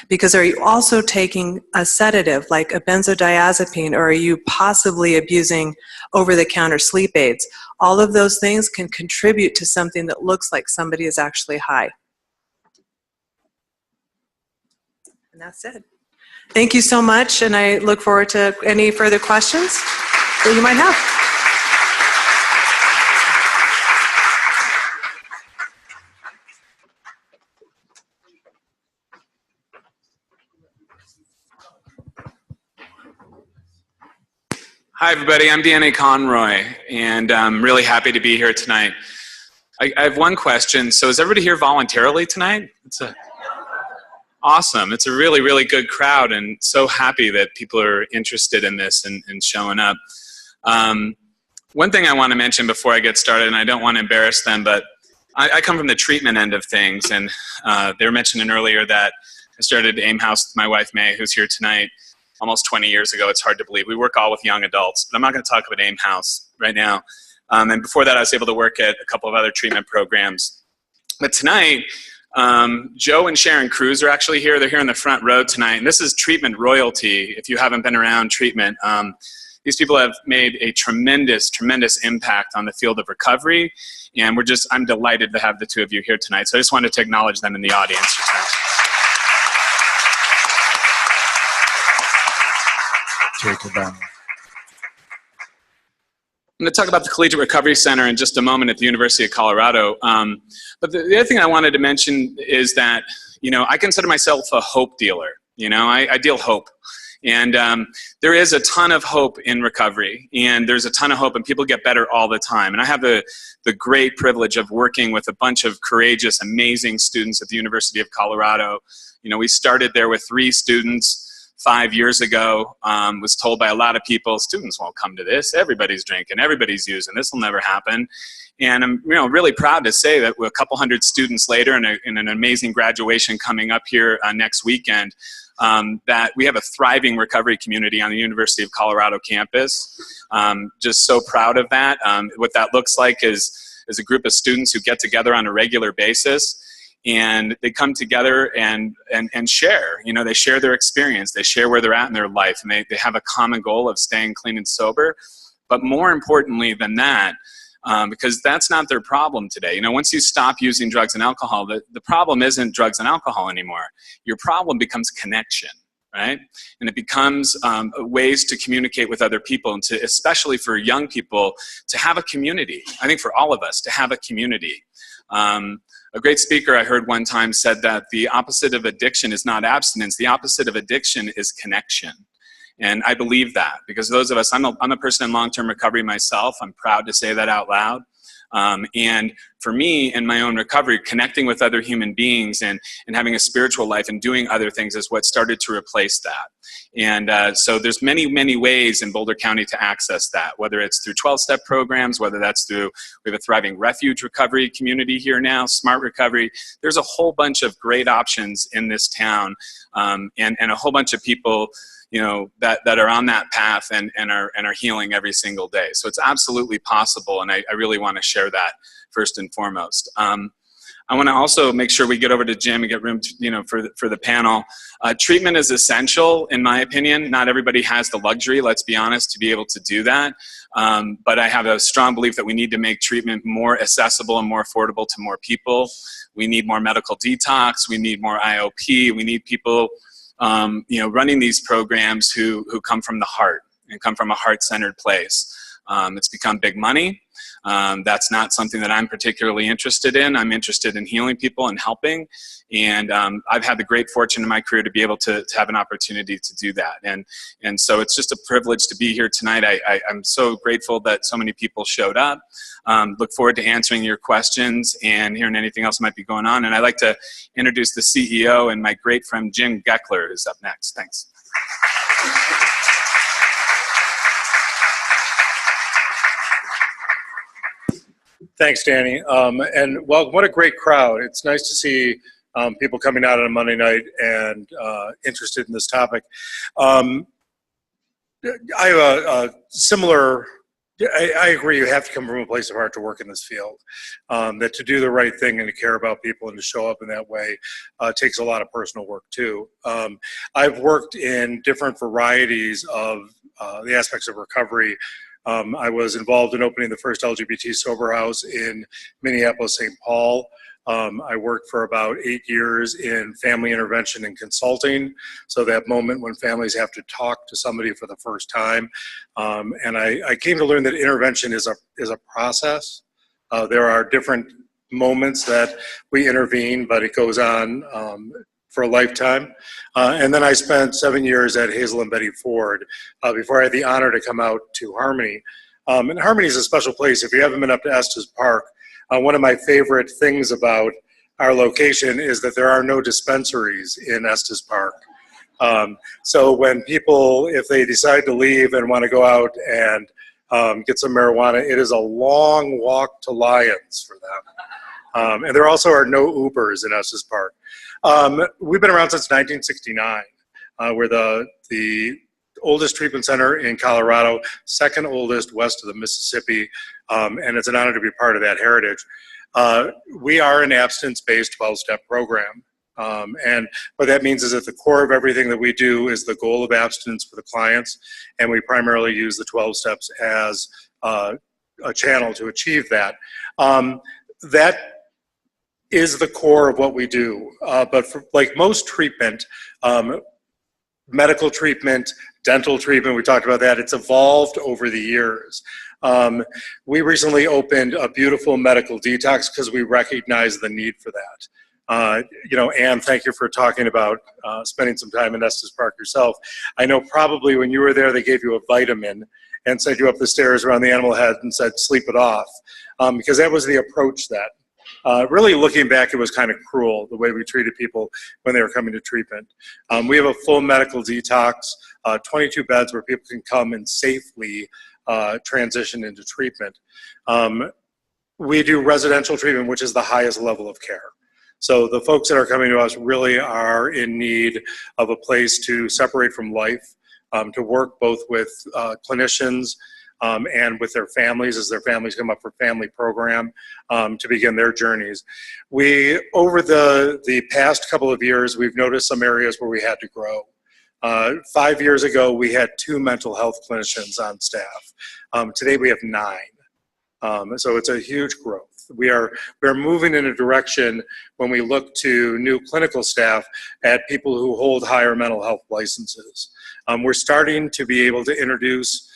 Because are you also taking a sedative like a benzodiazepine, or are you possibly abusing over-the-counter sleep aids? All of those things can contribute to something that looks like somebody is actually high. And that's it. Thank you so much, and I look forward to any further questions that you might have. Hi, everybody. I'm Deanna Conroy, and I'm really happy to be here tonight. I have one question. So is everybody here voluntarily tonight? Awesome. It's a really, really good crowd, and so happy that people are interested in this and showing up. One thing I want to mention before I get started, and I don't want to embarrass them, but I come from the treatment end of things, and they were mentioning earlier that I started AIM House with my wife, May, who's here tonight, almost 20 years ago. It's hard to believe. We work all with young adults, but I'm not going to talk about AIM House right now. And before that, I was able to work at a couple of other treatment programs. But tonight, Joe and Sharon Cruz are actually here. They're here in the front row tonight. And this is treatment royalty, if you haven't been around treatment. These people have made a tremendous, tremendous impact on the field of recovery. And I'm delighted to have the two of you here tonight. So I just wanted to acknowledge them in the audience tonight. I'm going to talk about the Collegiate Recovery Center in just a moment at the University of Colorado. But the other thing I wanted to mention is that, I consider myself a hope dealer. I deal hope. And there is a ton of hope in recovery, and there's a ton of hope, and people get better all the time. And I have the great privilege of working with a bunch of courageous, amazing students at the University of Colorado. We started there with 3 students. 5 years ago, was told by a lot of people, students won't come to this. Everybody's drinking, everybody's using. This will never happen. And I'm really proud to say that we're a couple hundred students later, in an amazing graduation coming up here next weekend, that we have a thriving recovery community on the University of Colorado campus. Just so proud of that. What that looks like is a group of students who get together on a regular basis. And they come together and share. They share their experience. They share where they're at in their life. And they have a common goal of staying clean and sober. But more importantly than that, because that's not their problem today. Once you stop using drugs and alcohol, the problem isn't drugs and alcohol anymore. Your problem becomes connection, right? And it becomes ways to communicate with other people, and especially for young people, to have a community. I think for all of us, to have a community. A great speaker I heard one time said that the opposite of addiction is not abstinence. The opposite of addiction is connection. And I believe that, because those of us, I'm a person in long-term recovery myself. I'm proud to say that out loud. And for me, in my own recovery, connecting with other human beings and having a spiritual life and doing other things is what started to replace that. And so there's many, many ways in Boulder County to access that, whether it's through 12-step programs, whether that's through, we have a thriving refuge recovery community here now, smart recovery. There's a whole bunch of great options in this town, and a whole bunch of people that are on that path and are healing every single day. So it's absolutely possible, and I really want to share that first and foremost. I want to also make sure we get over to Jim and get room to, for the panel. Treatment is essential, in my opinion. Not everybody has the luxury, let's be honest, to be able to do that. But I have a strong belief that we need to make treatment more accessible and more affordable to more people. We need more medical detox. We need more IOP. We need people, running these programs who come from the heart and come from a heart-centered place. It's become big money. That's not something that I'm particularly interested in. I'm interested in healing people and helping. And I've had the great fortune in my career to be able to have an opportunity to do that. And so it's just a privilege to be here tonight. I'm so grateful that so many people showed up. Look forward to answering your questions and hearing anything else that might be going on. And I'd like to introduce the CEO and my great friend Jim Geckler, who's up next. Thanks. Thanks, Danny. And well, what a great crowd. It's nice to see people coming out on a Monday night and interested in this topic. I have a similar, I agree, you have to come from a place of heart to work in this field. That to do the right thing and to care about people and to show up in that way takes a lot of personal work too. I've worked in different varieties of the aspects of recovery. I was involved in opening the first LGBT sober house in Minneapolis, St. Paul. I worked for about 8 years in family intervention and consulting. So that moment when families have to talk to somebody for the first time. And I came to learn that intervention is a process. There are different moments that we intervene, but it goes on for a lifetime. And then I spent 7 years at Hazel and Betty Ford before I had the honor to come out to Harmony. And Harmony is a special place. If you haven't been up to Estes Park, one of my favorite things about our location is that there are no dispensaries in Estes Park. So when people, if they decide to leave and want to go out and get some marijuana, it is a long walk to Lyons for them. And there also are no Ubers in Estes Park. We've been around since 1969. We're the oldest treatment center in Colorado, second oldest west of the Mississippi, and it's an honor to be part of that heritage. We are an abstinence-based 12-step program. And what that means is at the core of everything that we do is the goal of abstinence for the clients, and we primarily use the 12 steps as a channel to achieve that. That is the core of what we do. But for, like most treatment, medical treatment, dental treatment, we talked about that, it's evolved over the years. We recently opened a beautiful medical detox because we recognize the need for that. Anne, thank you for talking about spending some time in Estes Park yourself. I know probably when you were there, they gave you a vitamin and sent you up the stairs around the animal head and said, sleep it off, because that was the approach then. Really looking back, it was kind of cruel the way we treated people when they were coming to treatment. We have a full medical detox, 22 beds where people can come and safely transition into treatment. We do residential treatment, which is the highest level of care. So the folks that are coming to us really are in need of a place to separate from life, to work both with clinicians, and with their families as their families come up for family program to begin their journeys. Over the past couple of years, we've noticed some areas where we had to grow. 5 years ago, we had 2 mental health clinicians on staff. Today we have 9. So it's a huge growth. We're moving in a direction when we look to new clinical staff at people who hold higher mental health licenses. We're starting to be able to introduce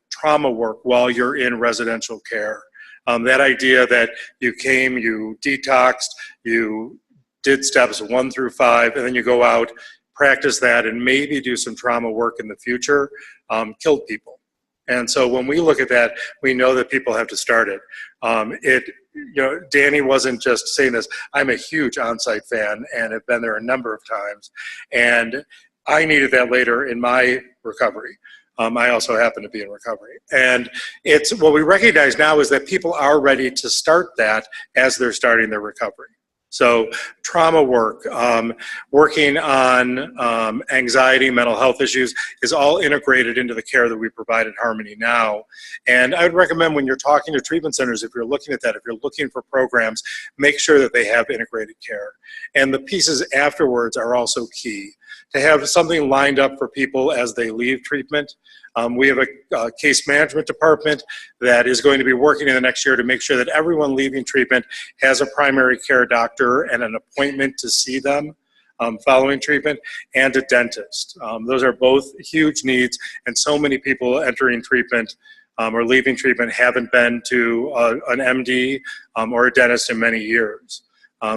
trauma work while you're in residential care. That idea that you came, you detoxed, you did steps 1 through 5, and then you go out, practice that, and maybe do some trauma work in the future, killed people. And so when we look at that, we know that people have to start it. Danny wasn't just saying this. I'm a huge Onsite fan and have been there a number of times. And I needed that later in my recovery. I also happen to be in recovery. And what we recognize now is that people are ready to start that as they're starting their recovery. So trauma work, working on anxiety, mental health issues is all integrated into the care that we provide at Harmony now. And I would recommend when you're talking to treatment centers, if you're looking at that, if you're looking for programs, make sure that they have integrated care. And the pieces afterwards are also key. To have something lined up for people as they leave treatment. We have a case management department that is going to be working in the next year to make sure that everyone leaving treatment has a primary care doctor and an appointment to see them following treatment, and a dentist. Those are both huge needs, and so many people entering treatment or leaving treatment haven't been to an MD or a dentist in many years.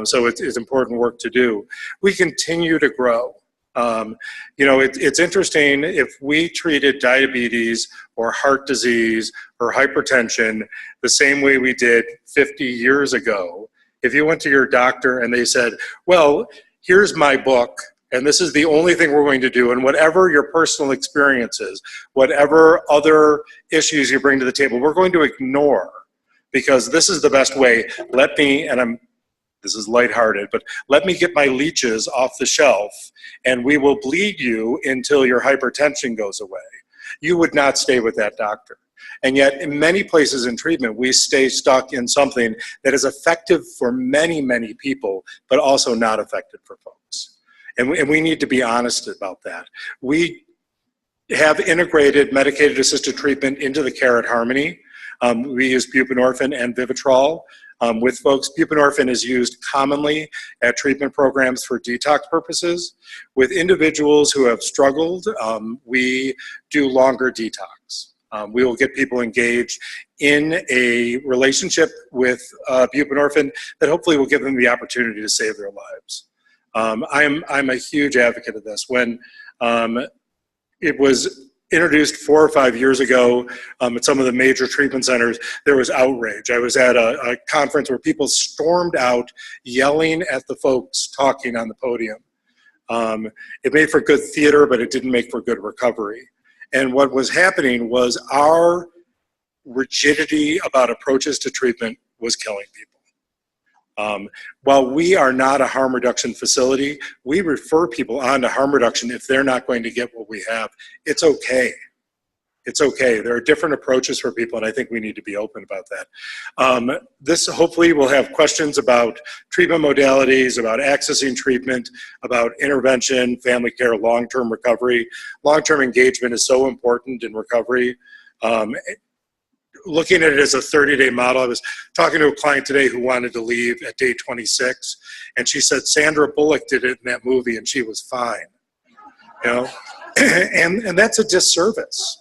So it's important work to do. We continue to grow. You know, it's interesting, if we treated diabetes or heart disease or hypertension the same way we did 50 years ago, if you went to your doctor and they said, well, here's my book, and this is the only thing we're going to do, and whatever your personal experiences, whatever other issues you bring to the table, we're going to ignore, because this is the best way. Let me, and this is lighthearted, but let me get my leeches off the shelf and we will bleed you until your hypertension goes away. You would not stay with that doctor. And yet in many places in treatment, we stay stuck in something that is effective for many, many people, but also not effective for folks. And we need to be honest about that. We have integrated medicated assisted treatment into the care at Harmony. We use buprenorphine and Vivitrol. With folks, buprenorphine is used commonly at treatment programs for detox purposes. With individuals who have struggled, we do longer detox. We will get people engaged in a relationship with buprenorphine that hopefully will give them the opportunity to save their lives. I'm a huge advocate of this. When it was introduced 4 or 5 years ago at some of the major treatment centers, there was outrage. I was at a conference where people stormed out yelling at the folks talking on the podium. It made for good theater, but it didn't make for good recovery. And what was happening was our rigidity about approaches to treatment was killing people. While we are not a harm reduction facility, we refer people on to harm reduction if they're not going to get what we have. It's okay. It's okay. There are different approaches for people, and I think we need to be open about that. This hopefully will have questions about treatment modalities, about accessing treatment, about intervention, family care, long-term recovery. Long-term engagement is so important in recovery. Looking at it as a 30-day model, I was talking to a client today who wanted to leave at day 26, and she said Sandra Bullock did it in that movie and she was fine. You know, and that's a disservice,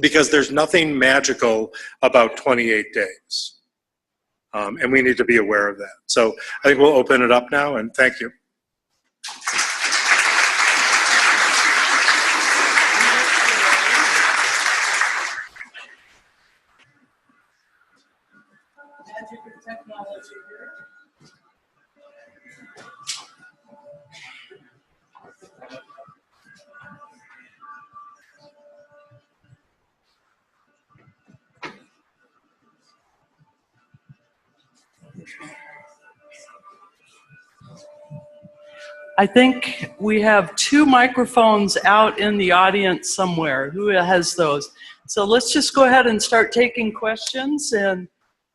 because there's nothing magical about 28 days, and we need to be aware of that. So I think we'll open it up now, and thank you. I think we have 2 microphones out in the audience somewhere. Who has those? So let's just go ahead and start taking questions. And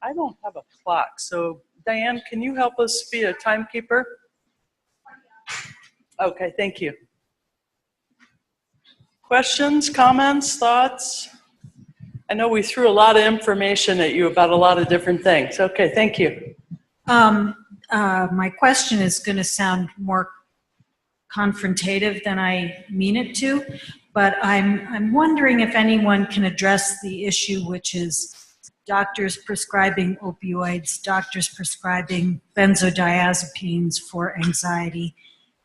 I don't have a clock. So Diane, can you help us be a timekeeper? Okay, thank you. Questions, comments, thoughts? I know we threw a lot of information at you about a lot of different things. Okay, thank you. My question is going to sound more confrontative than I mean it to, but I'm wondering if anyone can address the issue, which is doctors prescribing opioids, doctors prescribing benzodiazepines for anxiety,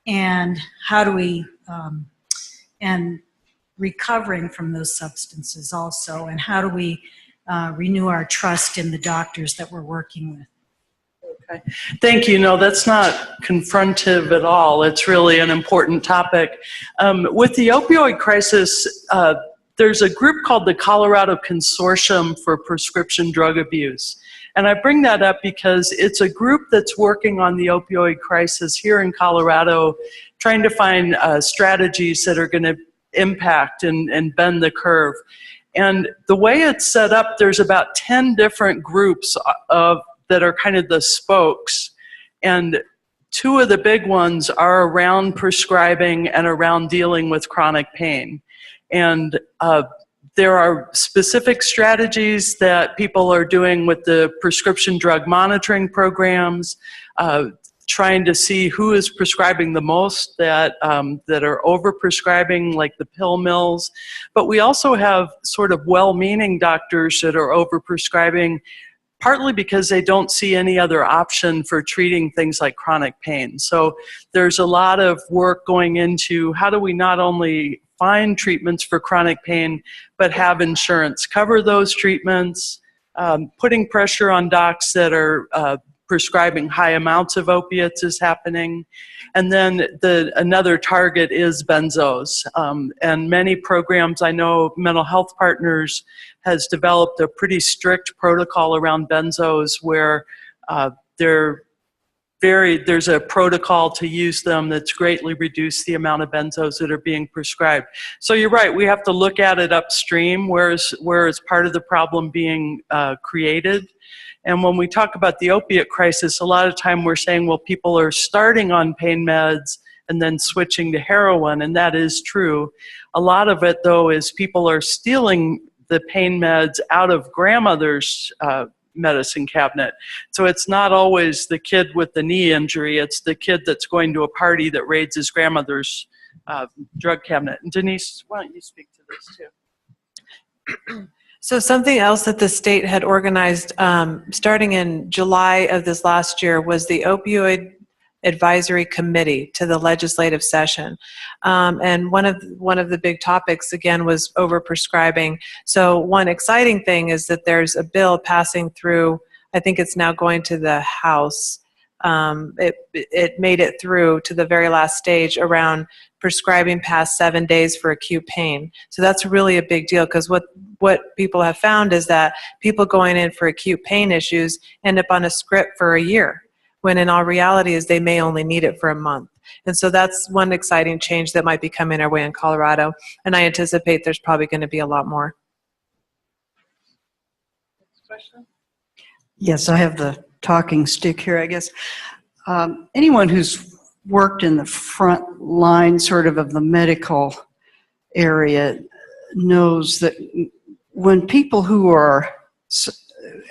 and how do we, and recovering from those substances also, and how do we renew our trust in the doctors that we're working with? Okay. Thank you. No, that's not confrontive at all. It's really an important topic. With the opioid crisis, there's a group called the Colorado Consortium for Prescription Drug Abuse. And I bring that up because it's a group that's working on the opioid crisis here in Colorado, trying to find strategies that are going to impact and bend the curve. And the way it's set up, there's about 10 different groups that are kind of the spokes. And two of the big ones are around prescribing and around dealing with chronic pain. And there are specific strategies that people are doing with the prescription drug monitoring programs, trying to see who is prescribing the most that are over-prescribing, like the pill mills. But we also have sort of well-meaning doctors that are over-prescribing, partly because they don't see any other option for treating things like chronic pain. So there's a lot of work going into how do we not only find treatments for chronic pain, but have insurance cover those treatments, putting pressure on docs that are prescribing high amounts of opiates is happening. And then another target is benzos. And many programs, I know Mental Health Partners has developed a pretty strict protocol around benzos where there's a protocol to use them that's greatly reduced the amount of benzos that are being prescribed. So you're right, we have to look at it upstream, where is part of the problem being created. And when we talk about the opiate crisis, a lot of time we're saying, well, people are starting on pain meds and then switching to heroin, and that is true. A lot of it, though, is people are stealing the pain meds out of grandmother's medicine cabinet. So it's not always the kid with the knee injury, it's the kid that's going to a party that raids his grandmother's drug cabinet. And Denise, why don't you speak to this too? So something else that the state had organized starting in July of this last year was the Opioid Advisory Committee to the legislative session. And one of the big topics, again, was overprescribing. So one exciting thing is that there's a bill passing through, I think it's now going to the House. It made it through to the very last stage around prescribing past 7 days for acute pain. So that's really a big deal, because what people have found is that people going in for acute pain issues end up on a script for a year, when in all reality is they may only need it for a month. And so that's one exciting change that might be coming our way in Colorado, and I anticipate there's probably going to be a lot more. Question? Yes, I have the talking stick here, I guess. Anyone who's worked in the front line sort of the medical area knows that when people who are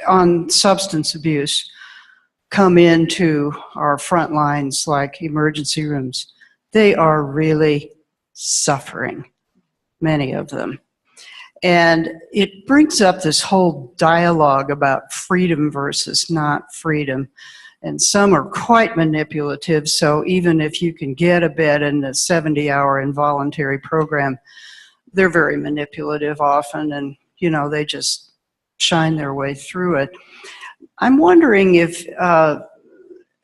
on substance abuse come into our front lines like emergency rooms, they are really suffering, many of them. And it brings up this whole dialogue about freedom versus not freedom. And some are quite manipulative, so even if you can get a bed in the 70-hour involuntary program, they're very manipulative often, and they just shine their way through it. I'm wondering if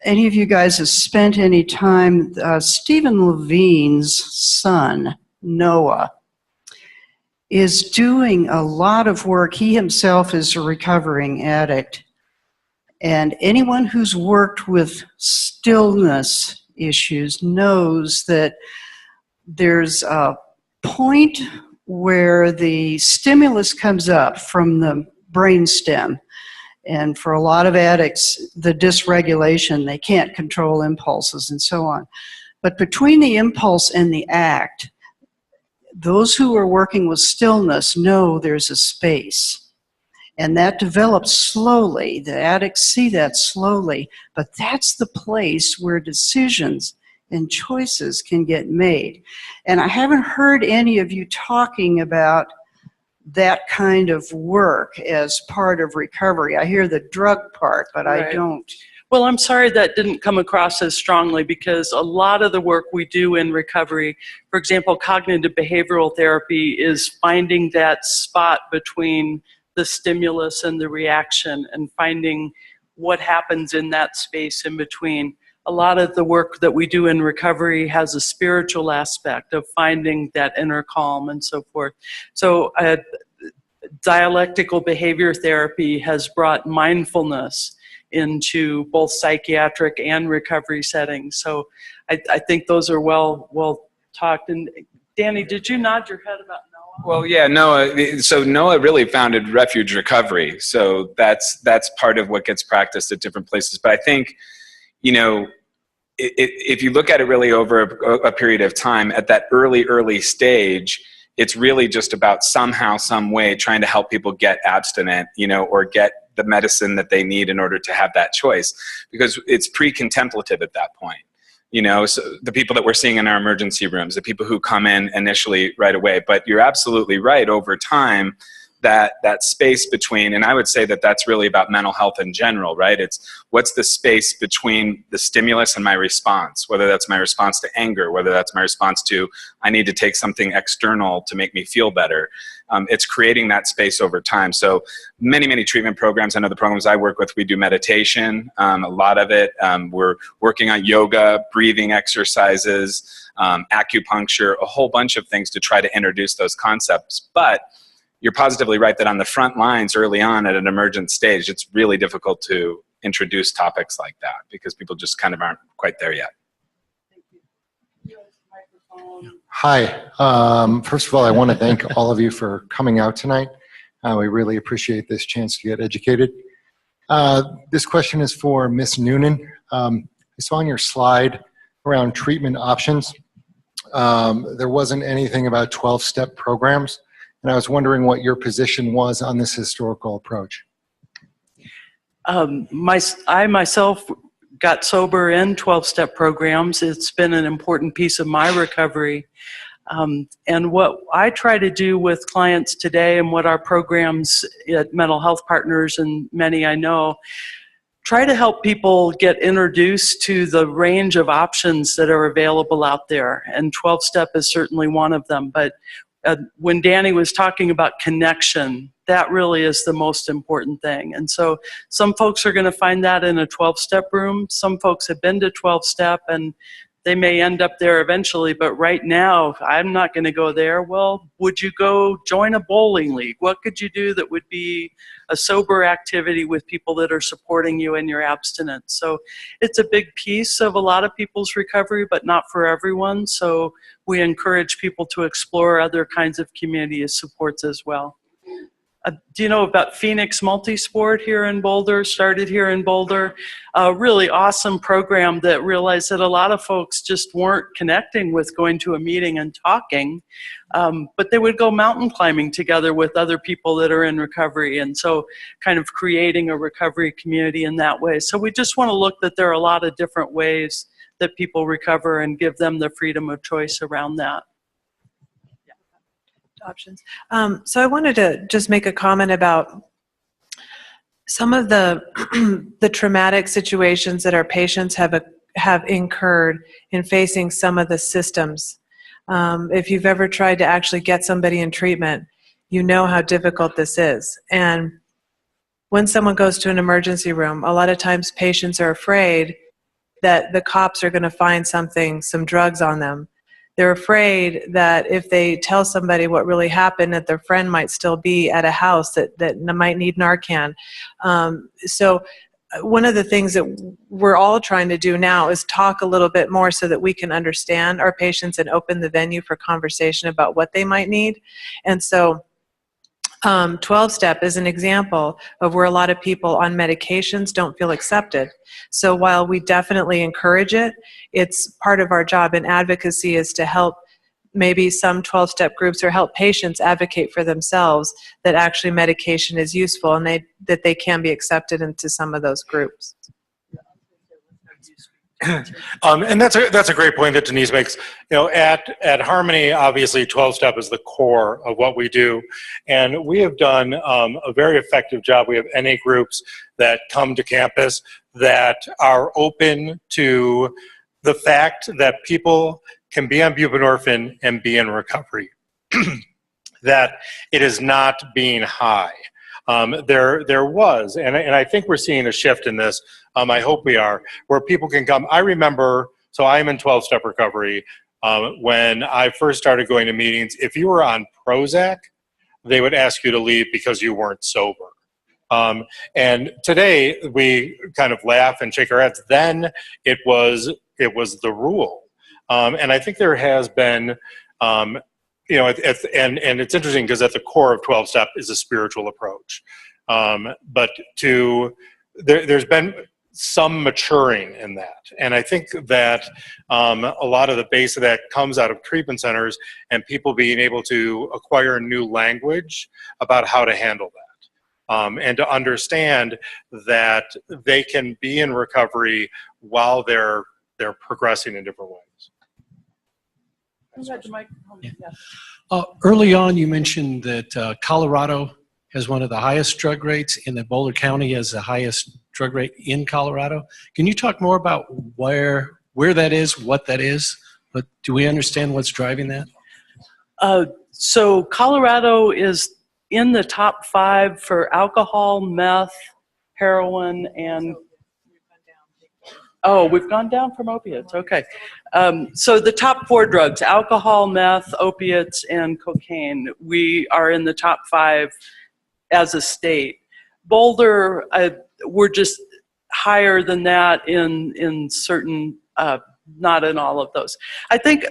any of you guys have spent any time, Stephen Levine's son, Noah, is doing a lot of work. He himself is a recovering addict. And anyone who's worked with stillness issues knows that there's a point where the stimulus comes up from the brainstem. And for a lot of addicts, the dysregulation, they can't control impulses and so on. But between the impulse and the act, those who are working with stillness know there's a space. And that develops slowly. The addicts see that slowly, but that's the place where decisions and choices can get made. And I haven't heard any of you talking about that kind of work as part of recovery. I hear the drug part, but right. I don't. Well, I'm sorry that didn't come across as strongly, because a lot of the work we do in recovery, for example, cognitive behavioral therapy, is finding that spot between the stimulus and the reaction and finding what happens in that space in between. a lot of the work that we do in recovery has a spiritual aspect of finding that inner calm and so forth. So dialectical behavior therapy has brought mindfulness into both psychiatric and recovery settings. So I think those are well talked. And Danny, did you nod your head about Noah? Well, yeah, Noah. So Noah really founded Refuge Recovery. So that's part of what gets practiced at different places. But I think, if you look at it really over a period of time, at that early stage, it's really just about somehow, some way trying to help people get abstinent, or get the medicine that they need in order to have that choice, because it's pre-contemplative at that point. So the people that we're seeing in our emergency rooms, the people who come in initially right away. But you're absolutely right, over time, that space between, and I would say that that's really about mental health in general, right? It's what's the space between the stimulus and my response, whether that's my response to anger, whether that's my response to, I need to take something external to make me feel better. It's creating that space over time. So many treatment programs. I know the programs I work with, we do meditation, a lot of it. We're working on yoga, breathing exercises, acupuncture, a whole bunch of things to try to introduce those concepts. But you're positively right that on the front lines early on at an emergent stage, it's really difficult to introduce topics like that because people just kind of aren't quite there yet. Hi. First of all, I want to thank all of you for coming out tonight. We really appreciate this chance to get educated. This question is for Ms. Noonan. I saw on your slide around treatment options, there wasn't anything about 12-step programs, and I was wondering what your position was on this historical approach. I myself got sober in 12-step programs. It's been an important piece of my recovery. And what I try to do with clients today and what our programs at Mental Health Partners and many I know, try to help people get introduced to the range of options that are available out there. And 12-step is certainly one of them. But when Danny was talking about connection, that really is the most important thing. And so some folks are going to find that in a 12-step room. Some folks have been to 12-step and they may end up there eventually, but right now, I'm not going to go there. Well, would you go join a bowling league? What could you do that would be a sober activity with people that are supporting you in your abstinence? So it's a big piece of a lot of people's recovery, but not for everyone. So we encourage people to explore other kinds of community supports as well. Do you know about Phoenix Multisport here in Boulder? Started here in Boulder. A really awesome program that realized that a lot of folks just weren't connecting with going to a meeting and talking, but they would go mountain climbing together with other people that are in recovery, and so kind of creating a recovery community in that way. So we just want to look that there are a lot of different ways that people recover and give them the freedom of choice around that. Options. So I wanted to just make a comment about some of the the traumatic situations that our patients have incurred in facing some of the systems. If you've ever tried to actually get somebody in treatment, you know how difficult this is. And when someone goes to an emergency room, a lot of times patients are afraid that the cops are going to find some drugs on them. They're afraid that if they tell somebody what really happened, that their friend might still be at a house that might need Narcan. So one of the things that we're all trying to do now is talk a little bit more so that we can understand our patients and open the venue for conversation about what they might need. And so 12-step is an example of where a lot of people on medications don't feel accepted. So while we definitely encourage it, it's part of our job in advocacy is to help maybe some 12-step groups or help patients advocate for themselves that actually medication is useful and that they can be accepted into some of those groups. And that's a great point that Denise makes. You know, at Harmony, obviously 12-step is the core of what we do, and we have done a very effective job. We have NA groups that come to campus that are open to the fact that people can be on buprenorphine and be in recovery. That it is not being high. there was, and I think we're seeing a shift in this. I hope we are, where people can come. I remember, so I'm in 12-step recovery. When I first started going to meetings, if you were on Prozac, they would ask you to leave because you weren't sober. And today we kind of laugh and shake our heads. Then it was the rule. And I think there has been, and it's interesting because at the core of 12-step is a spiritual approach. But there's been some maturing in that. And I think that a lot of the base of that comes out of treatment centers and people being able to acquire new language about how to handle that. And to understand that they can be in recovery while they're progressing in different ways. Early on, you mentioned that Colorado has one of the highest drug rates and that Boulder County has the highest drug rate in Colorado. Can you talk more about where that is, what that is? But do we understand what's driving that? So Colorado is in the top 5 for alcohol, meth, heroin, and we've gone down from opiates. Okay. So the top 4 drugs, alcohol, meth, opiates, and cocaine, we are in the top 5 as a state. Boulder, we're just higher than that in certain, not in all of those. I think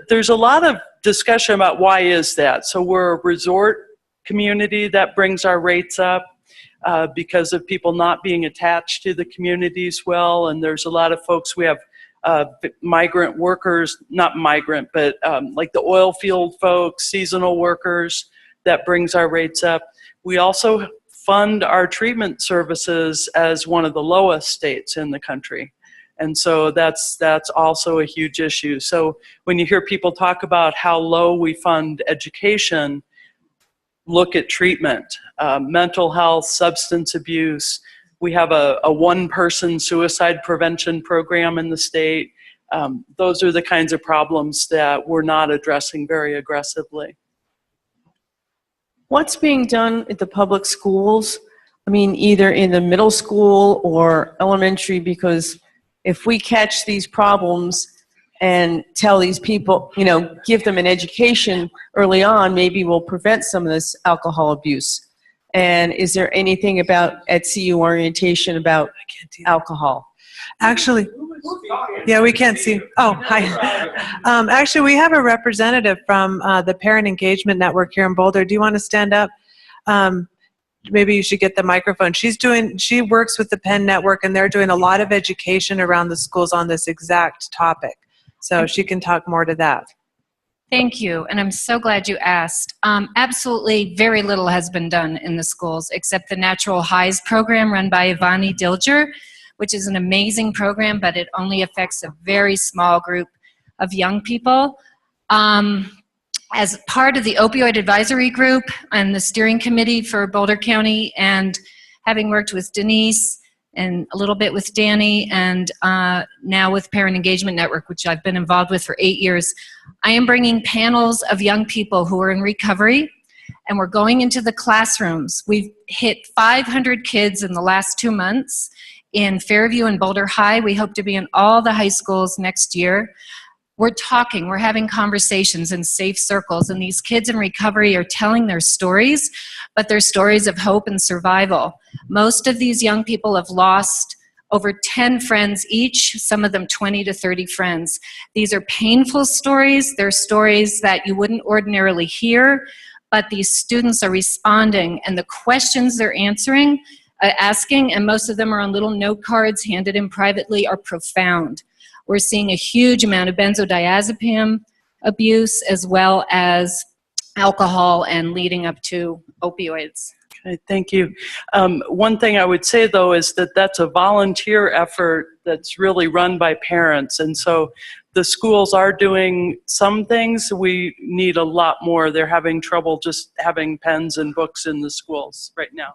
there's a lot of discussion about why is that. So we're a resort community that brings our rates up because of people not being attached to the communities well, and there's a lot of folks, we have migrant workers, not migrant, but like the oil field folks, seasonal workers, that brings our rates up. We also fund our treatment services as one of the lowest states in the country. And so that's also a huge issue. So when you hear people talk about how low we fund education, look at treatment, mental health, substance abuse. We have a one-person suicide prevention program in the state. Those are the kinds of problems that we're not addressing very aggressively. What's being done at the public schools? I mean, either in the middle school or elementary, because if we catch these problems and tell these people, give them an education early on, maybe we'll prevent some of this alcohol abuse. And is there anything about at CU orientation about alcohol? Actually, yeah, we can't see. Oh, hi. Actually, we have a representative from the Parent Engagement Network here in Boulder. Do you want to stand up? Maybe you should get the microphone. She works with the Penn Network, and they're doing a lot of education around the schools on this exact topic. So she can talk more to that. Thank you, and I'm so glad you asked. Absolutely very little has been done in the schools except the Natural Highs program run by Ivani Dilger, which is an amazing program, but it only affects a very small group of young people. As part of the Opioid Advisory Group and the steering committee for Boulder County, and having worked with Denise and a little bit with Danny, and now with Parent Engagement Network, which I've been involved with for 8 years, I am bringing panels of young people who are in recovery, and we're going into the classrooms. We've hit 500 kids in the last 2 months in Fairview and Boulder High. We hope to be in all the high schools next year. We're talking, we're having conversations in safe circles, and these kids in recovery are telling their stories, but they're stories of hope and survival. Most of these young people have lost over 10 friends each, some of them 20 to 30 friends. These are painful stories. They're stories that you wouldn't ordinarily hear, but these students are responding, and the questions they're asking, and most of them are on little note cards handed in privately, are profound. We're seeing a huge amount of benzodiazepine abuse as well as alcohol and leading up to opioids. Okay, thank you. One thing I would say, though, is that that's a volunteer effort that's really run by parents. And so the schools are doing some things. We need a lot more. They're having trouble just having pens and books in the schools right now.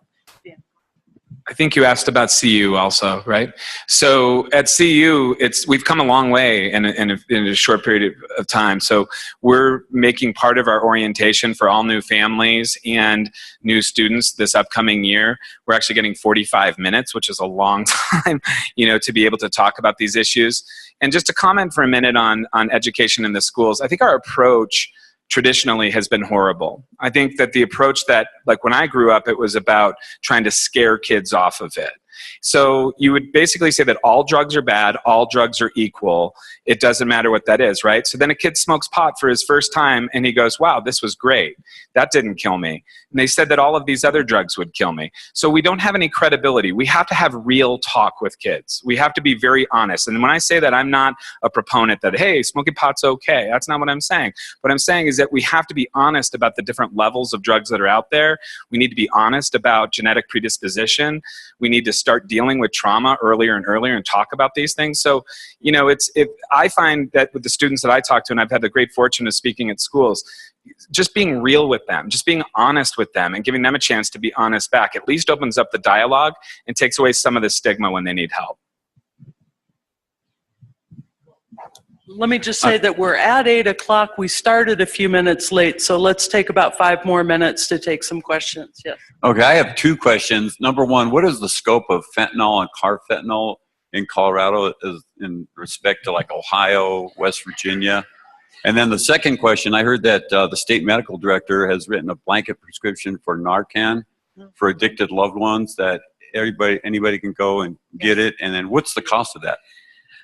I think you asked about CU also, right? So at CU, we've come a long way in a short period of time. So we're making part of our orientation for all new families and new students this upcoming year. We're actually getting 45 minutes, which is a long time, to be able to talk about these issues. And just to comment for a minute on education in the schools, I think our approach traditionally has been horrible. I think that the approach that, like when I grew up, it was about trying to scare kids off of it. So you would basically say that all drugs are bad, all drugs are equal. It doesn't matter what that is, right? So then a kid smokes pot for his first time and he goes, wow, this was great. That didn't kill me. And they said that all of these other drugs would kill me. So we don't have any credibility. We have to have real talk with kids. We have to be very honest. And when I say that, I'm not a proponent that, hey, smoking pot's okay. That's not what I'm saying. What I'm saying is that we have to be honest about the different levels of drugs that are out there. We need to be honest about genetic predisposition. We need to start dealing with trauma earlier and earlier and talk about these things. So, I find that with the students that I talk to, and I've had the great fortune of speaking at schools, just being real with them, just being honest with them and giving them a chance to be honest back at least opens up the dialogue and takes away some of the stigma when they need help. Let me just say that we're at 8 o'clock. We started a few minutes late, so let's take about 5 more minutes to take some questions. Yes. Okay, I have 2 questions. Number one, what is the scope of fentanyl and carfentanil in Colorado in respect to like Ohio, West Virginia? And then the second question, I heard that the state medical director has written a blanket prescription for Narcan for addicted loved ones that anybody can go and get it. And then what's the cost of that?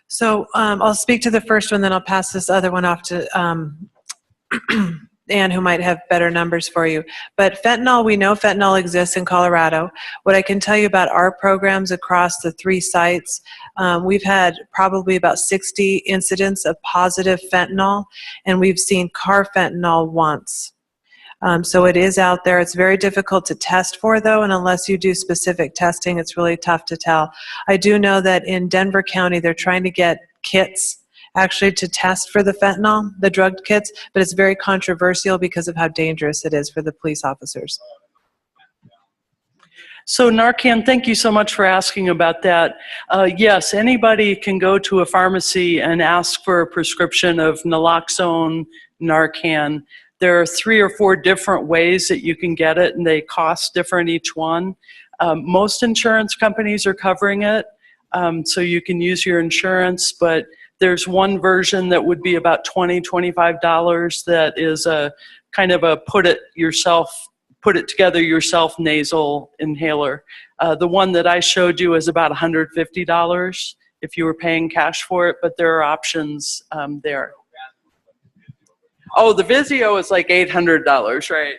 So I'll speak to the first one, then I'll pass this other one off to Ann, who might have better numbers for you. But fentanyl, we know fentanyl exists in Colorado. What I can tell you about our programs across the 3 sites, we've had probably about 60 incidents of positive fentanyl, and we've seen carfentanil once. So it is out there. It's very difficult to test for, though, and unless you do specific testing, it's really tough to tell. I do know that in Denver County, they're trying to get kits actually to test for the fentanyl, the drug kits, but it's very controversial because of how dangerous it is for the police officers. So Narcan, thank you so much for asking about that. Yes, anybody can go to a pharmacy and ask for a prescription of naloxone, Narcan. There are 3 or 4 different ways that you can get it, and they cost different each one. Most insurance companies are covering it, so you can use your insurance, but there's one version that would be about $20, $25 that is a kind of a put it together yourself nasal inhaler. The one that I showed you is about $150 if you were paying cash for it, but there are options there. Oh, the Vizio is like $800, right?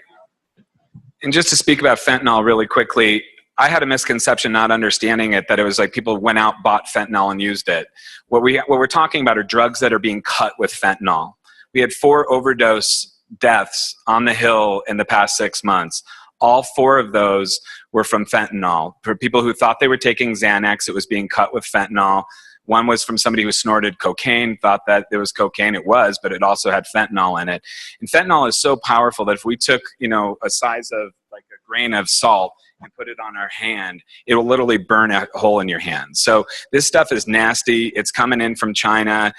And just to speak about fentanyl really quickly, I had a misconception not understanding it, that it was like people went out, bought fentanyl and used it. What we're talking about are drugs that are being cut with fentanyl. We had 4 overdose deaths on the Hill in the past 6 months. All 4 of those were from fentanyl. For people who thought they were taking Xanax, it was being cut with fentanyl. One was from somebody who snorted cocaine, thought that it was cocaine. It was, but it also had fentanyl in it. And fentanyl is so powerful that if we took, a size of like a grain of salt and put it on our hand, it will literally burn a hole in your hand. So this stuff is nasty. It's coming in from China.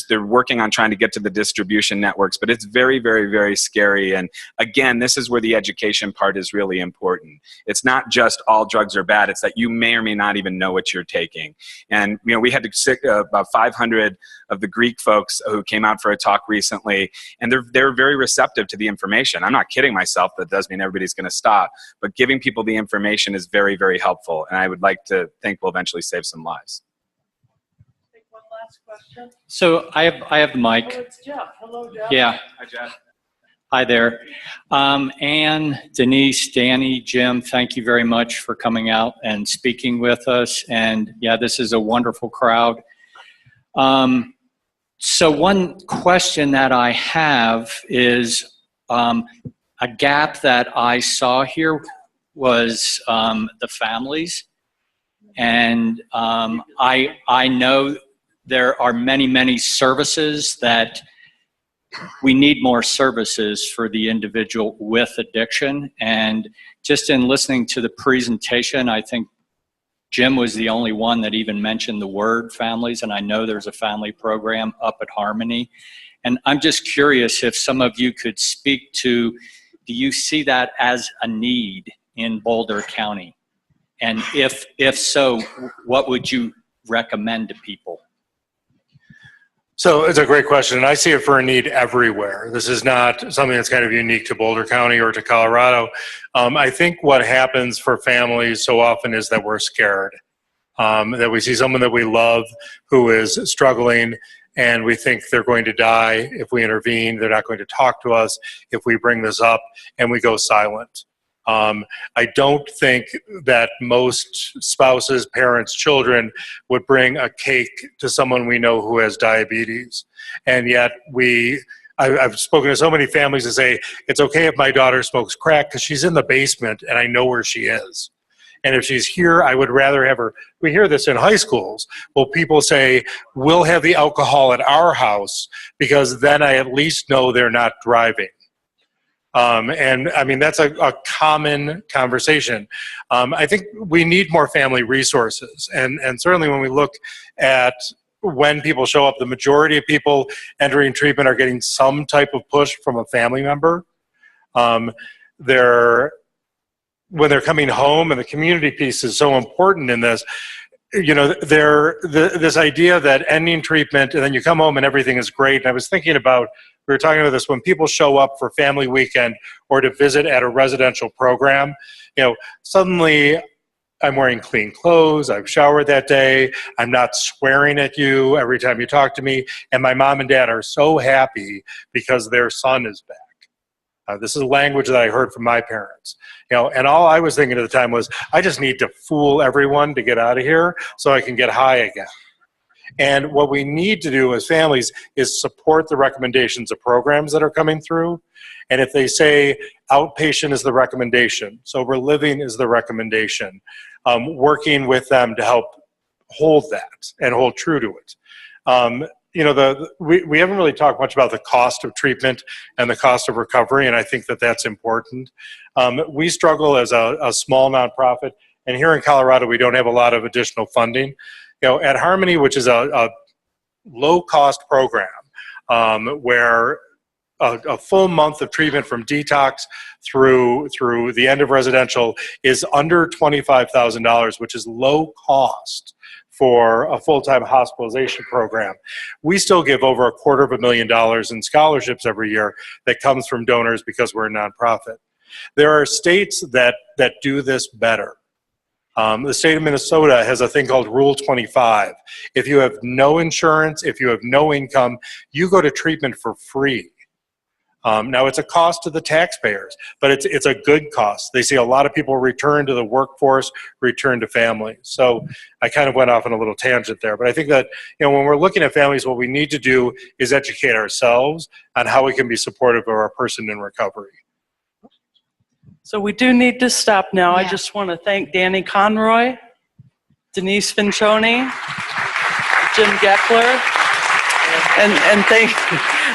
They're working on trying to get to the distribution networks, but it's very, very, very scary. And again, this is where the education part is really important. It's not just all drugs are bad. It's that you may or may not even know what you're taking. And we had to sick about 500 of the Greek folks who came out for a talk recently, and they're very receptive to the information. I'm not kidding myself. That does mean everybody's going to stop, but giving people the information is very, very helpful, and I would like to think we'll eventually save some lives. Take one last question. So I have the mic. Oh, it's Jeff. Hello, Jeff. Yeah. Hi, Jeff. Hi there. Ann, Denise, Danny, Jim, thank you very much for coming out and speaking with us. And yeah, this is a wonderful crowd. So one question that I have is a gap that I saw here was the families. And I know there are many, many services that we need more services for the individual with addiction. And just in listening to the presentation, I think Jim was the only one that even mentioned the word families, and I know there's a family program up at Harmony. And I'm just curious if some of you could speak to, do you see that as a need in Boulder County? And if so, what would you recommend to people? So it's a great question, and I see it for a need everywhere. This is not something that's kind of unique to Boulder County or to Colorado. I think what happens for families so often is that we're scared, that we see someone that we love who is struggling, and we think they're going to die if we intervene. They're not going to talk to us if we bring this up, and we go silent. I don't think that most spouses, parents, children would bring a cake to someone we know who has diabetes. And yet I've spoken to so many families that say, it's okay if my daughter smokes crack because she's in the basement and I know where she is. And if she's here, I would rather have her. We hear this in high schools. Well, people say, we'll have the alcohol at our house because then I at least know they're not driving. And I mean, that's a common conversation. I think we need more family resources. And certainly when we look at when people show up, the majority of people entering treatment are getting some type of push from a family member. When they're coming home, and the community piece is so important in this, you know, this idea that ending treatment and then you come home and everything is great. And I was thinking about, we were talking about this, when people show up for family weekend or to visit at a residential program, you know, suddenly I'm wearing clean clothes, I've showered that day, I'm not swearing at you every time you talk to me, and my mom and dad are so happy because their son is back. This is language that I heard from my parents. You know, and all I was thinking at the time was, I just need to fool everyone to get out of here so I can get high again. And what we need to do as families is support the recommendations of programs that are coming through. And if they say outpatient is the recommendation, sober living is the recommendation, working with them to help hold that and hold true to it. You know, we haven't really talked much about the cost of treatment and the cost of recovery, and I think that that's important. We struggle as a small nonprofit, and here in Colorado, we don't have a lot of additional funding. You know, at Harmony, which is a low-cost program, where a full month of treatment from detox through the end of residential is under $25,000, which is low cost for a full-time hospitalization program. We still give over $250,000 in scholarships every year that comes from donors because we're a nonprofit. There are states that do this better. The state of Minnesota has a thing called Rule 25. If you have no insurance, if you have no income, you go to treatment for free. Now, it's a cost to the taxpayers, but it's a good cost. They see a lot of people return to the workforce, return to families. So I kind of went off on a little tangent there, but I think that, you know, when we're looking at families, what we need to do is educate ourselves on how we can be supportive of our person in recovery. So we do need to stop now. Yeah. I just want to thank Deanna Conroy, Denise Vincioni, Jim Geckler, and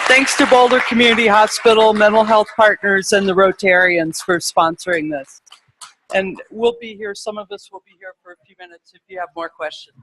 thanks to Boulder Community Hospital, Mental Health Partners, and the Rotarians for sponsoring this. And we'll be here, some of us will be here for a few minutes if you have more questions.